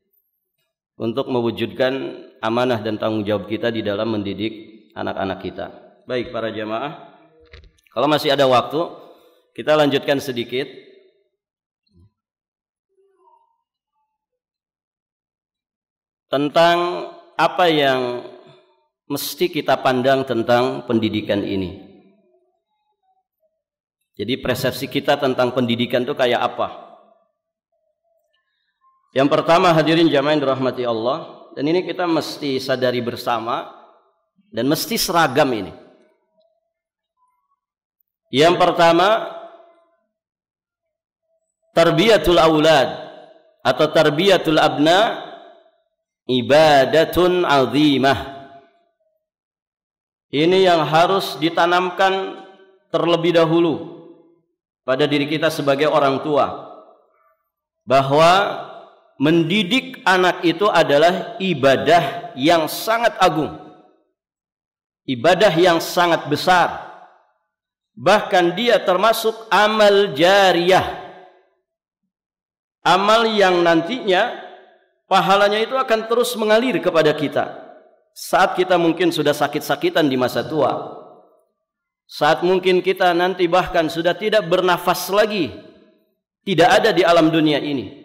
Untuk mewujudkan amanah dan tanggung jawab kita di dalam mendidik anak-anak kita. Baik para jamaah, kalau masih ada waktu kita lanjutkan sedikit. Tentang apa yang mesti kita pandang tentang pendidikan ini. Jadi persepsi kita tentang pendidikan itu kayak apa? Yang pertama hadirin jamaah yang dirahmati Allah, dan ini kita mesti sadari bersama dan mesti seragam ini. Yang pertama, tarbiyatul aulad atau tarbiyatul abna ibadatun azimah. Ini yang harus ditanamkan terlebih dahulu pada diri kita sebagai orang tua, bahwa mendidik anak itu adalah ibadah yang sangat agung, ibadah yang sangat besar, bahkan dia termasuk amal jariyah, amal yang nantinya pahalanya itu akan terus mengalir kepada kita saat kita mungkin sudah sakit-sakitan di masa tua. Saat mungkin kita nanti bahkan sudah tidak bernafas lagi, tidak ada di alam dunia ini.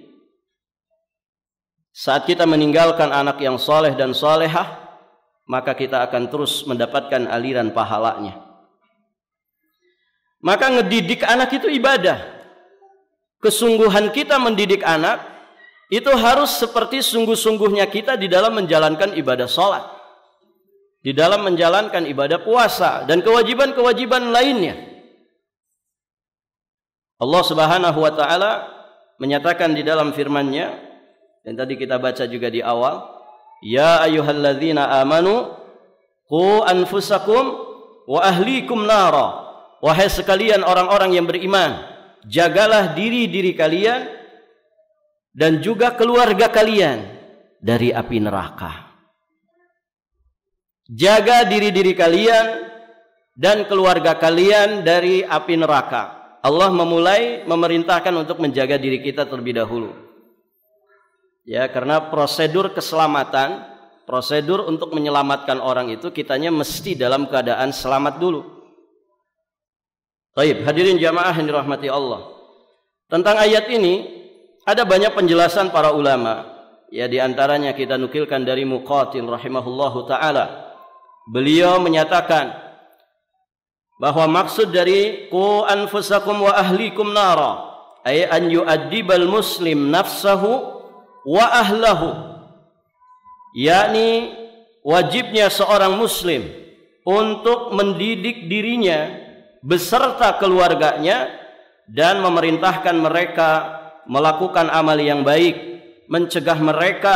Saat kita meninggalkan anak yang soleh dan solehah, maka kita akan terus mendapatkan aliran pahalanya. Maka ngedidik anak itu ibadah. Kesungguhan kita mendidik anak itu harus seperti sungguh-sungguhnya kita di dalam menjalankan ibadah sholat, di dalam menjalankan ibadah puasa dan kewajiban-kewajiban lainnya. Allah Subhanahu wa taala menyatakan di dalam firman-Nya, dan tadi kita baca juga di awal, ya ayyuhalladzina amanu qu anfusakum wa ahlikum nara. Wahai sekalian orang-orang yang beriman, jagalah diri-diri kalian dan juga keluarga kalian dari api neraka. Jaga diri-diri kalian dan keluarga kalian dari api neraka. Allah memulai memerintahkan untuk menjaga diri kita terlebih dahulu. Ya, karena prosedur keselamatan, prosedur untuk menyelamatkan orang itu kitanya mesti dalam keadaan selamat dulu. Baik, hadirin jamaah yang dirahmati Allah. Tentang ayat ini ada banyak penjelasan para ulama. Ya, di antaranya kita nukilkan dari Muqatil rahimahullahu taala. Beliau menyatakan bahwa maksud dari qu anfusakum wa ahlikum nara ay an yu'addibal muslim nafsahu wa ahlahu, yakni wajibnya seorang muslim untuk mendidik dirinya beserta keluarganya dan memerintahkan mereka melakukan amal yang baik, mencegah mereka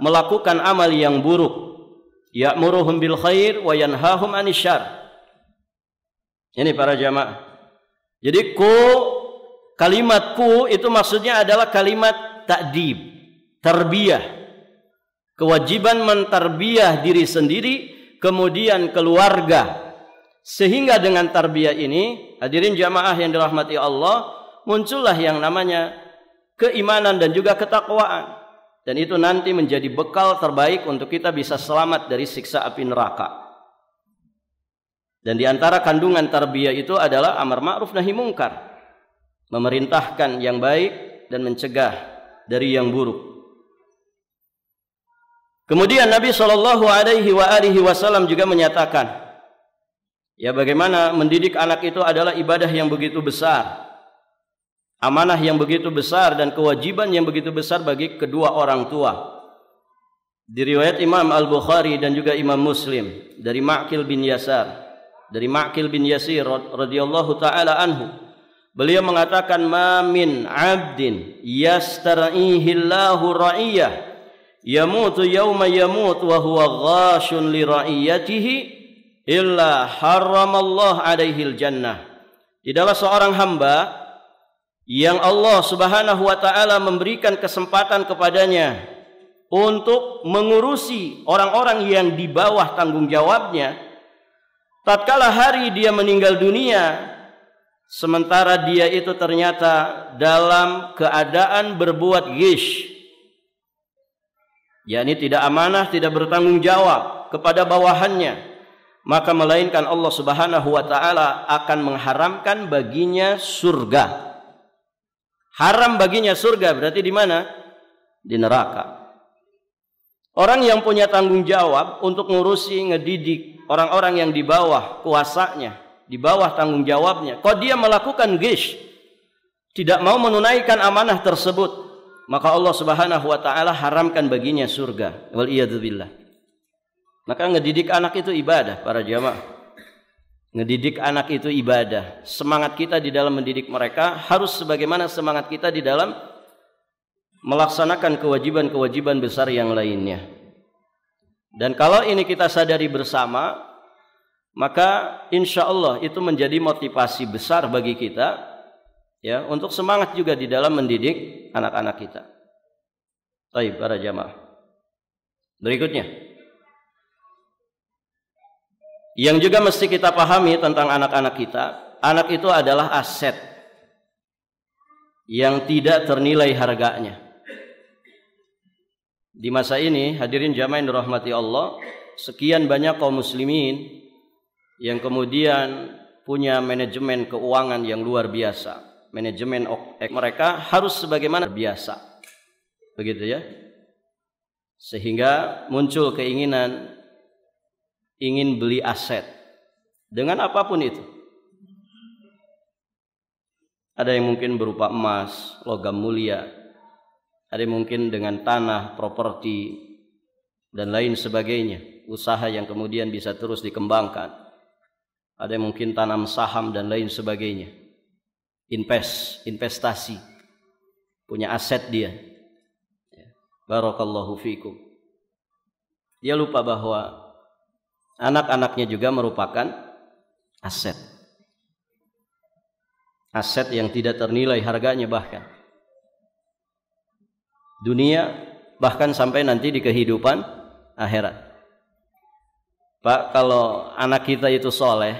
melakukan amal yang buruk. Ya'muruhum bil khair wa yanhahum 'anil syarr. Ini para jamaah. Jadi kalimat ku itu maksudnya adalah kalimat ta'dib, tarbiyah. Kewajiban mentarbiyah diri sendiri, kemudian keluarga. Sehingga dengan tarbiyah ini, hadirin jamaah yang dirahmati Allah, muncullah yang namanya keimanan dan juga ketakwaan. Dan itu nanti menjadi bekal terbaik untuk kita bisa selamat dari siksa api neraka. Dan di antara kandungan tarbiyah itu adalah amar ma'ruf nahi mungkar, memerintahkan yang baik dan mencegah dari yang buruk. Kemudian Nabi SAW juga menyatakan, ya, bagaimana mendidik anak itu adalah ibadah yang begitu besar, amanah yang begitu besar, dan kewajiban yang begitu besar bagi kedua orang tua. Di riwayat Imam Al-Bukhari dan juga Imam Muslim dari Ma'qil bin Yasir radhiyallahu taala anhu, beliau mengatakan, ma min 'abdin yastar'ihillahu ra'iyah yamutu yawma yamut wa huwa ghashun li ra'iyatihi illa haramallahu alaihil jannah. Tidaklah seorang hamba yang Allah Subhanahu wa taala memberikan kesempatan kepadanya untuk mengurusi orang-orang yang di bawah tanggung jawabnya, tatkala hari dia meninggal dunia, sementara dia itu ternyata dalam keadaan berbuat ghish, yakni tidak amanah, tidak bertanggung jawab kepada bawahannya, maka melainkan Allah Subhanahu wa taala akan mengharamkan baginya surga. Haram baginya surga berarti di mana? Di neraka. Orang yang punya tanggung jawab untuk ngurusi, ngedidik orang-orang yang di bawah kuasanya, di bawah tanggung jawabnya, kok dia melakukan ghish, tidak mau menunaikan amanah tersebut, maka Allah Subhanahu wa taala haramkan baginya surga. Wal iyadu billah. Maka ngedidik anak itu ibadah, para jamaah. Ngedidik anak itu ibadah. Semangat kita di dalam mendidik mereka harus sebagaimana semangat kita di dalam melaksanakan kewajiban-kewajiban besar yang lainnya. Dan kalau ini kita sadari bersama, maka insya Allah itu menjadi motivasi besar bagi kita, ya, untuk semangat juga di dalam mendidik anak-anak kita. Baik, para jamaah. Berikutnya, yang juga mesti kita pahami tentang anak-anak kita, anak itu adalah aset yang tidak ternilai harganya. Di masa ini, hadirin jamaah yang dirahmati Allah, sekian banyak kaum muslimin yang kemudian punya manajemen keuangan yang luar biasa. Manajemen mereka harus sebagaimana biasa. Begitu ya. Sehingga muncul keinginan ingin beli aset dengan apapun itu. Ada yang mungkin berupa emas, logam mulia, ada yang mungkin dengan tanah, properti, dan lain sebagainya. Usaha yang kemudian bisa terus dikembangkan. Ada yang mungkin tanam saham dan lain sebagainya. Investasi, punya aset dia. Barakallahu fikum. Dia lupa bahwa anak-anaknya juga merupakan aset. Aset yang tidak ternilai harganya bahkan. Dunia bahkan sampai nanti di kehidupan akhirat. Pak, kalau anak kita itu soleh,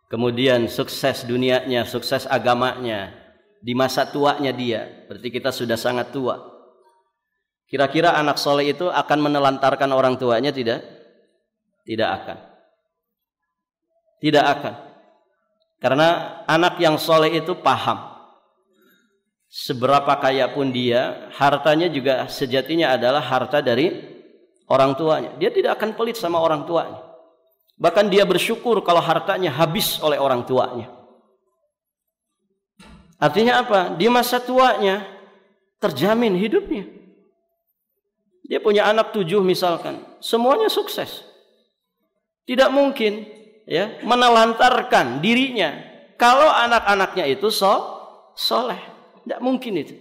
kemudian sukses dunianya, sukses agamanya, di masa tuanya dia, berarti kita sudah sangat tua. Kira-kira anak soleh itu akan menelantarkan orang tuanya tidak? Tidak akan. Tidak akan. Karena anak yang soleh itu paham. Seberapa kaya pun dia, hartanya juga sejatinya adalah harta dari orang tuanya. Dia tidak akan pelit sama orang tuanya. Bahkan dia bersyukur kalau hartanya habis oleh orang tuanya. Artinya apa? Di masa tuanya terjamin hidupnya. Dia punya anak 7 misalkan, semuanya sukses. Tidak mungkin ya menelantarkan dirinya kalau anak-anaknya itu soleh. Tidak mungkin itu.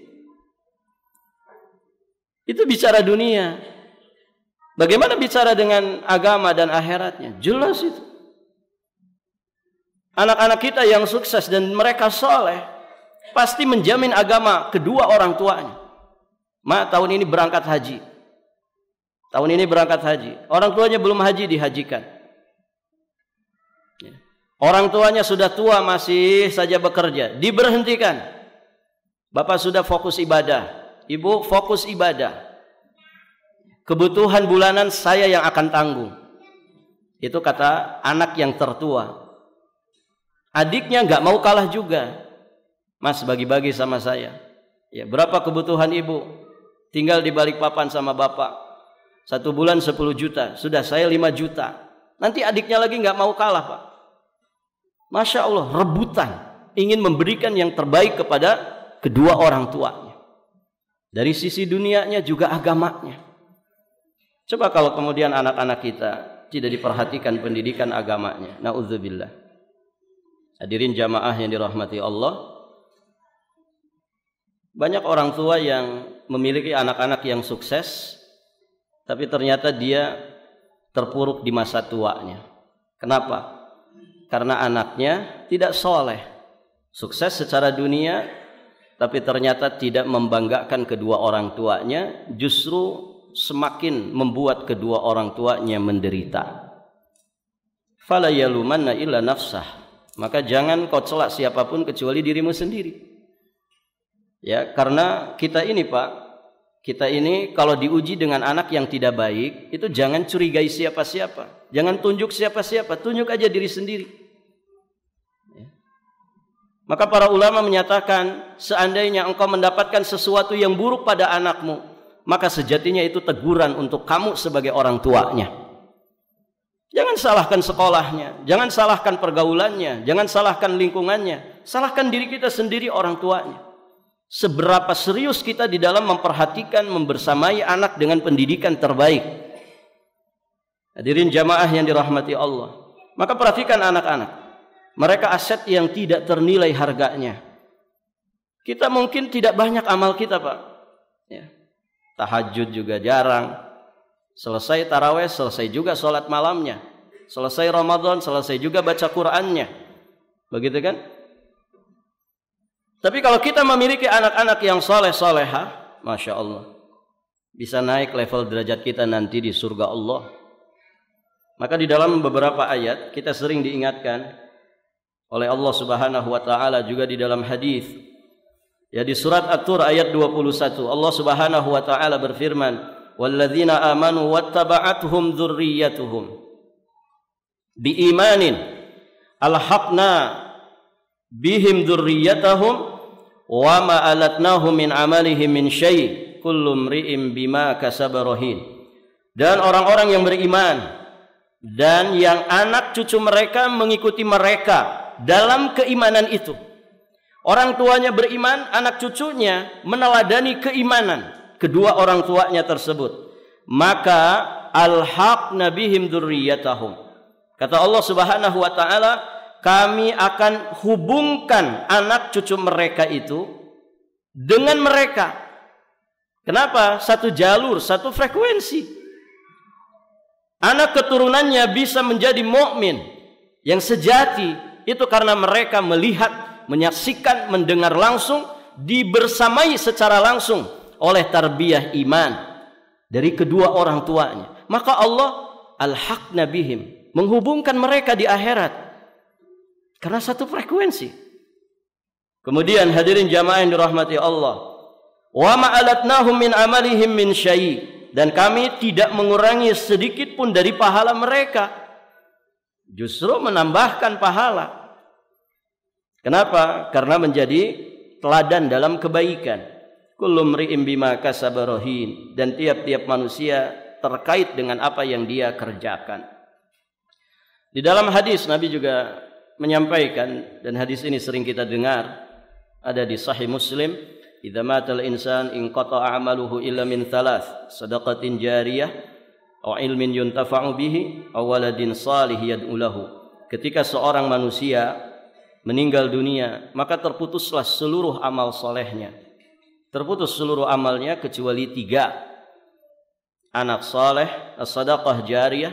Itu bicara dunia. Bagaimana bicara dengan agama dan akhiratnya? Jelas itu. Anak-anak kita yang sukses dan mereka soleh pasti menjamin agama kedua orang tuanya. Tahun ini berangkat haji. Tahun ini berangkat haji. Orang tuanya belum haji, dihajikan. Orang tuanya sudah tua, masih saja bekerja, diberhentikan. Bapak sudah fokus ibadah, ibu fokus ibadah. Kebutuhan bulanan saya yang akan tanggung. Itu kata anak yang tertua. Adiknya nggak mau kalah juga. Mas, bagi-bagi sama saya. Ya, berapa kebutuhan ibu? Tinggal di balik papan sama bapak. 1 bulan 10 juta. Sudah saya 5 juta. Nanti adiknya lagi nggak mau kalah, Pak. Masya Allah, rebutan. Ingin memberikan yang terbaik kepada kedua orang tuanya. Dari sisi dunianya juga agamanya. Coba kalau kemudian anak-anak kita tidak diperhatikan pendidikan agamanya. Na'udzubillah. Hadirin jamaah yang dirahmati Allah. Banyak orang tua yang memiliki anak-anak yang sukses, tapi ternyata dia terpuruk di masa tuanya. Kenapa? Karena anaknya tidak soleh, sukses secara dunia, tapi ternyata tidak membanggakan kedua orang tuanya, justru semakin membuat kedua orang tuanya menderita. Fala yalumanna illa nafsah. Maka jangan kau celak siapapun kecuali dirimu sendiri. Ya, karena kita ini, Pak, kita ini kalau diuji dengan anak yang tidak baik, itu jangan curigai siapa-siapa. Jangan tunjuk siapa-siapa, tunjuk aja diri sendiri. Ya. Maka para ulama menyatakan, seandainya engkau mendapatkan sesuatu yang buruk pada anakmu, maka sejatinya itu teguran untuk kamu sebagai orang tuanya. Jangan salahkan sekolahnya, jangan salahkan pergaulannya, jangan salahkan lingkungannya, salahkan diri kita sendiri, orang tuanya. Seberapa serius kita di dalam memperhatikan, membersamai anak dengan pendidikan terbaik. Hadirin jamaah yang dirahmati Allah. Maka perhatikan anak-anak. Mereka aset yang tidak ternilai harganya. Kita mungkin tidak banyak amal kita, Pak. Ya. Tahajud juga jarang. Selesai tarawih, selesai juga sholat malamnya. Selesai Ramadan, selesai juga baca Qur'annya. Begitu kan? Tapi kalau kita memiliki anak-anak yang soleh-solehah, Masya Allah, bisa naik level derajat kita nanti di surga Allah. Maka di dalam beberapa ayat kita sering diingatkan oleh Allah Subhanahu wa taala, juga di dalam hadis. Ya, di surat At-Tur ayat 21, Allah Subhanahu wa taala berfirman, "Walladzina amanu wattaba'athum dzurriyyatuhum biimanin alhaqna bihim dzurriyyatahum wa ma alatnahum min amalihim min syai' kullu mri'in bima kasaba rahin. Dan orang-orang yang beriman dan yang anak cucu mereka mengikuti mereka dalam keimanan itu. Orang tuanya beriman, anak cucunya meneladani keimanan kedua orang tuanya tersebut. Maka alhaqna bihim dzurriyyatahum. Kata Allah Subhanahu wa taala, kami akan hubungkan anak cucu mereka itu dengan mereka. Kenapa? Satu jalur, satu frekuensi. Anak keturunannya bisa menjadi mukmin yang sejati itu karena mereka melihat, menyaksikan, mendengar langsung, dibersamai secara langsung oleh tarbiyah iman dari kedua orang tuanya. Maka Allah alhaqna bihim, menghubungkan mereka di akhirat karena satu frekuensi. Kemudian hadirin jamaah yang dirahmati Allah, wa ma alatnahum min amalihim min syai', dan kami tidak mengurangi sedikit pun dari pahala mereka, justru menambahkan pahala. Kenapa? Karena menjadi teladan dalam kebaikan. Kullu mri'in bima kasaba rahin, dan tiap-tiap manusia terkait dengan apa yang dia kerjakan. Di dalam hadis Nabi juga menyampaikan, dan hadis ini sering kita dengar, ada di Sahih Muslim, idza matal insan inqata'a 'amaluhu illa min thalath, shadaqatin jariyah aw ilmin yuntafa'u bihi aw waladin salih yad'u lahu. Ketika seorang manusia meninggal dunia, maka terputuslah seluruh amal solehnya. Terputus seluruh amalnya kecuali 3. Anak soleh, as-sadaqah jariyah.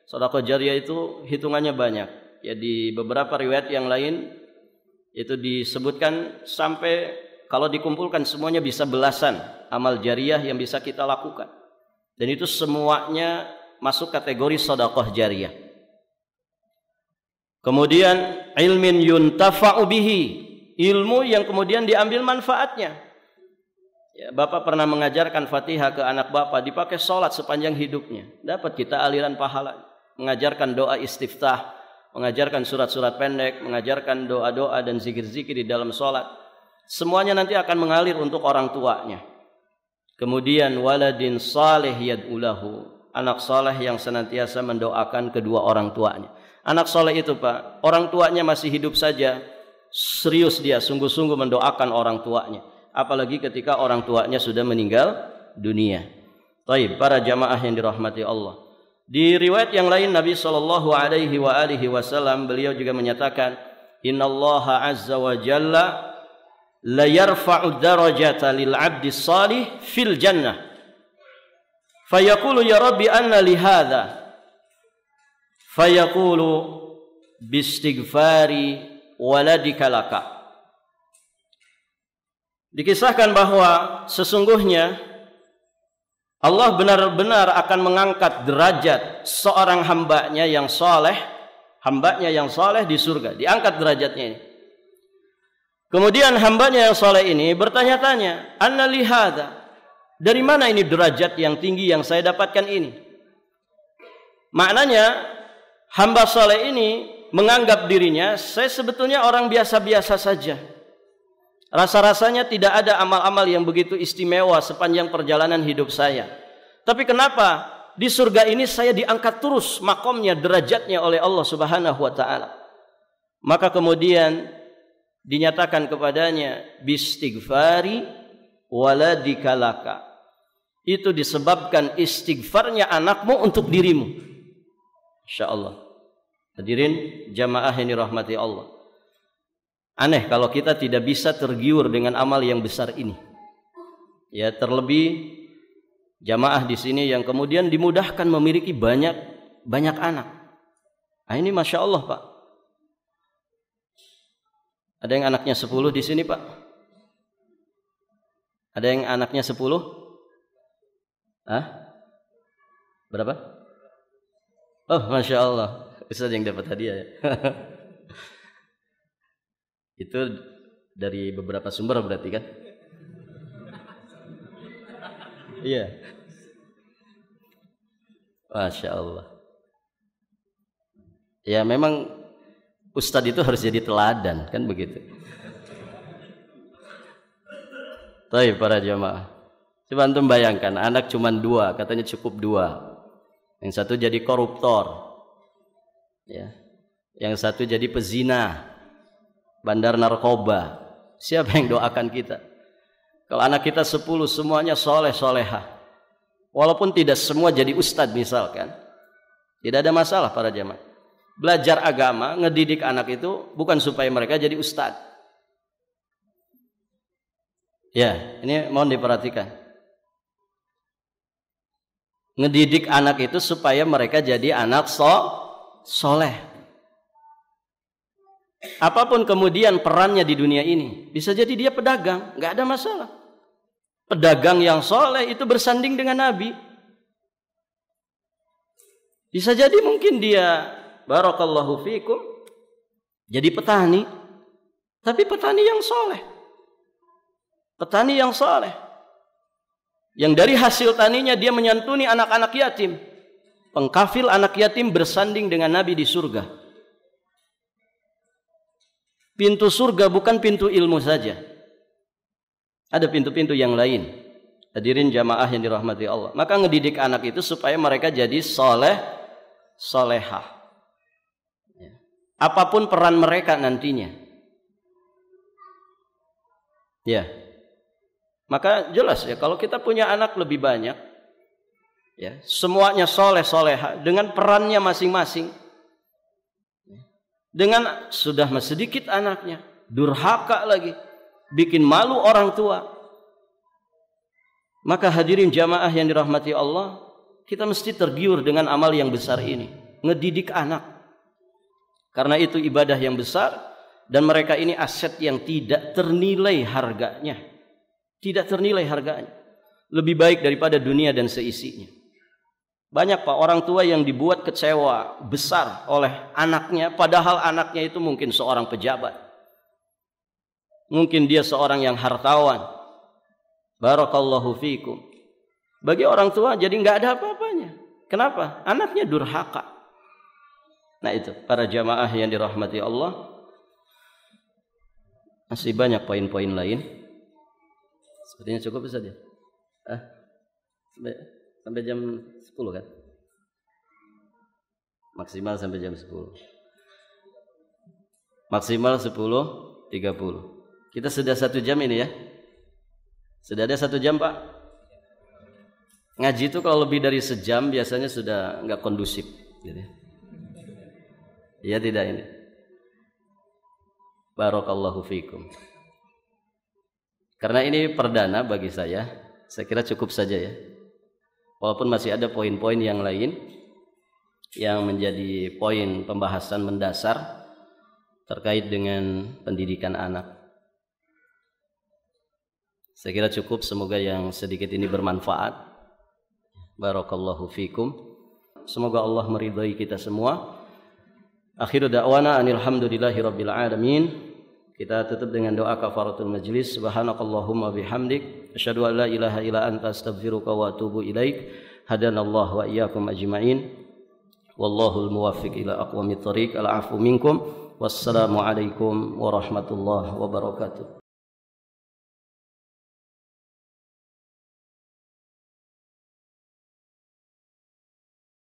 Sadaqah jariyah itu hitungannya banyak. Ya, di beberapa riwayat yang lain itu disebutkan sampai kalau dikumpulkan semuanya bisa belasan amal jariyah yang bisa kita lakukan. Dan itu semuanya masuk kategori sadaqah jariyah. Kemudian ilmin yuntafa'u bihi, ilmu yang kemudian diambil manfaatnya. Ya, Bapak pernah mengajarkan Fatihah ke anak Bapak, dipakai sholat sepanjang hidupnya, dapat kita aliran pahala. Mengajarkan doa istiftah, mengajarkan surat-surat pendek, mengajarkan doa-doa dan zikir-zikir di dalam sholat, semuanya nanti akan mengalir untuk orang tuanya. Kemudian waladin salih yad'ulahu, anak saleh yang senantiasa mendoakan kedua orang tuanya. Anak soleh itu Pak, orang tuanya masih hidup saja, serius dia, sungguh-sungguh mendoakan orang tuanya. Apalagi ketika orang tuanya sudah meninggal dunia. Baik, para jamaah yang dirahmati Allah. Di riwayat yang lain Nabi SAW beliau juga menyatakan, Innallaha azza wa jalla la yarfa'u darajata lil 'abdi salih fil jannah. Fayaqulu ya Rabbi anna li hadha. Fayaqulu bistighfari waladika laka. Dikisahkan bahwa sesungguhnya Allah benar-benar akan mengangkat derajat seorang hambanya yang saleh di surga, diangkat derajatnya ini. Kemudian hambanya yang saleh ini bertanya-tanya, anna li hadza, dari mana ini derajat yang tinggi yang saya dapatkan ini? Maknanya hamba saleh ini menganggap dirinya, saya sebetulnya orang biasa-biasa saja. Rasa-rasanya tidak ada amal-amal yang begitu istimewa sepanjang perjalanan hidup saya. Tapi kenapa di surga ini saya diangkat terus makomnya, derajatnya oleh Allah Subhanahu wa taala? Maka kemudian dinyatakan kepadanya bistighfari waladika laka. Itu disebabkan istighfarnya anakmu untuk dirimu. Insyaallah. Hadirin jamaah yang dirahmati Allah. Aneh kalau kita tidak bisa tergiur dengan amal yang besar ini. Ya, terlebih jamaah di sini yang kemudian dimudahkan memiliki banyak anak. Nah, ini Masya Allah Pak. Ada yang anaknya 10 di sini Pak? Ada yang anaknya 10? Hah? Berapa? Oh, Masya Allah. Ustaz yang dapat hadiah ya. Itu dari beberapa sumber berarti kan? Iya. Masya Allah. Ya memang Ustadz itu harus jadi teladan, kan begitu. Baik para jamaah. Coba antum bayangkan, anak cuma 2, katanya cukup 2. Yang satu jadi koruptor, ya. Yang satu jadi pezina, bandar narkoba. Siapa yang doakan kita? Kalau anak kita 10 semuanya soleh solehah, walaupun tidak semua jadi ustadz misalkan, tidak ada masalah para jamaah. Belajar agama, ngedidik anak itu bukan supaya mereka jadi ustadz. Ya, ini mohon diperhatikan. Ngedidik anak itu supaya mereka jadi anak soleh. Apapun kemudian perannya di dunia ini, bisa jadi dia pedagang, nggak ada masalah. Pedagang yang soleh itu bersanding dengan Nabi. Bisa jadi mungkin dia, barakallahu fikum, jadi petani, tapi petani yang soleh. Petani yang soleh. Yang dari hasil taninya dia menyantuni anak-anak yatim. Pengkafil anak yatim bersanding dengan Nabi di surga. Pintu surga bukan pintu ilmu saja. Ada pintu-pintu yang lain. Hadirin jamaah yang dirahmati Allah. Maka ngedidik anak itu supaya mereka jadi soleh, solehah. Apapun peran mereka nantinya. Ya. Maka jelas ya, kalau kita punya anak lebih banyak, ya, semuanya soleh soleha dengan perannya masing-masing. Dengan sudah sedikit anaknya, durhaka lagi, bikin malu orang tua. Maka hadirin jamaah yang dirahmati Allah, kita mesti tergiur dengan amal yang besar ini, ngedidik anak. Karena itu ibadah yang besar dan mereka ini aset yang tidak ternilai harganya. Tidak ternilai harganya. Lebih baik daripada dunia dan seisinya. Banyak Pak orang tua yang dibuat kecewa besar oleh anaknya, padahal anaknya itu mungkin seorang pejabat. Mungkin dia seorang yang hartawan. Barakallahu fikum. Bagi orang tua jadi nggak ada apa-apanya. Kenapa? Anaknya durhaka. Nah itu para jamaah yang dirahmati Allah. Masih banyak poin-poin lain. Sepertinya cukup saja. Sampai jam 10 kan? Maksimal sampai jam 10. Maksimal 10.30. Kita sudah 1 jam ini ya. Sudah ada 1 jam Pak. Ngaji itu kalau lebih dari sejam biasanya sudah nggak kondusif. Gitu. Iya tidak ini. Barakallahu fikum. Karena ini perdana bagi saya kira cukup saja ya. Walaupun masih ada poin-poin yang lain yang menjadi poin pembahasan mendasar terkait dengan pendidikan anak. Saya kira cukup, semoga yang sedikit ini bermanfaat. Barakallahu fikum. Semoga Allah meridhai kita semua. Akhiru da'wana alhamdulillahi rabbil alamin. Kita tutup dengan doa kafaratul majlis. Subhanakallahumma bihamdik asyhadu an la ilaha illa anta astaghfiruka wa atubu ilaik. Hadanallahu wa iyyakum ajma'in. Wallahul muwaffiq ila aqwamit thoriq. Al-'afwu minkum. Wassalamu alaikum warahmatullahi wabarakatuh.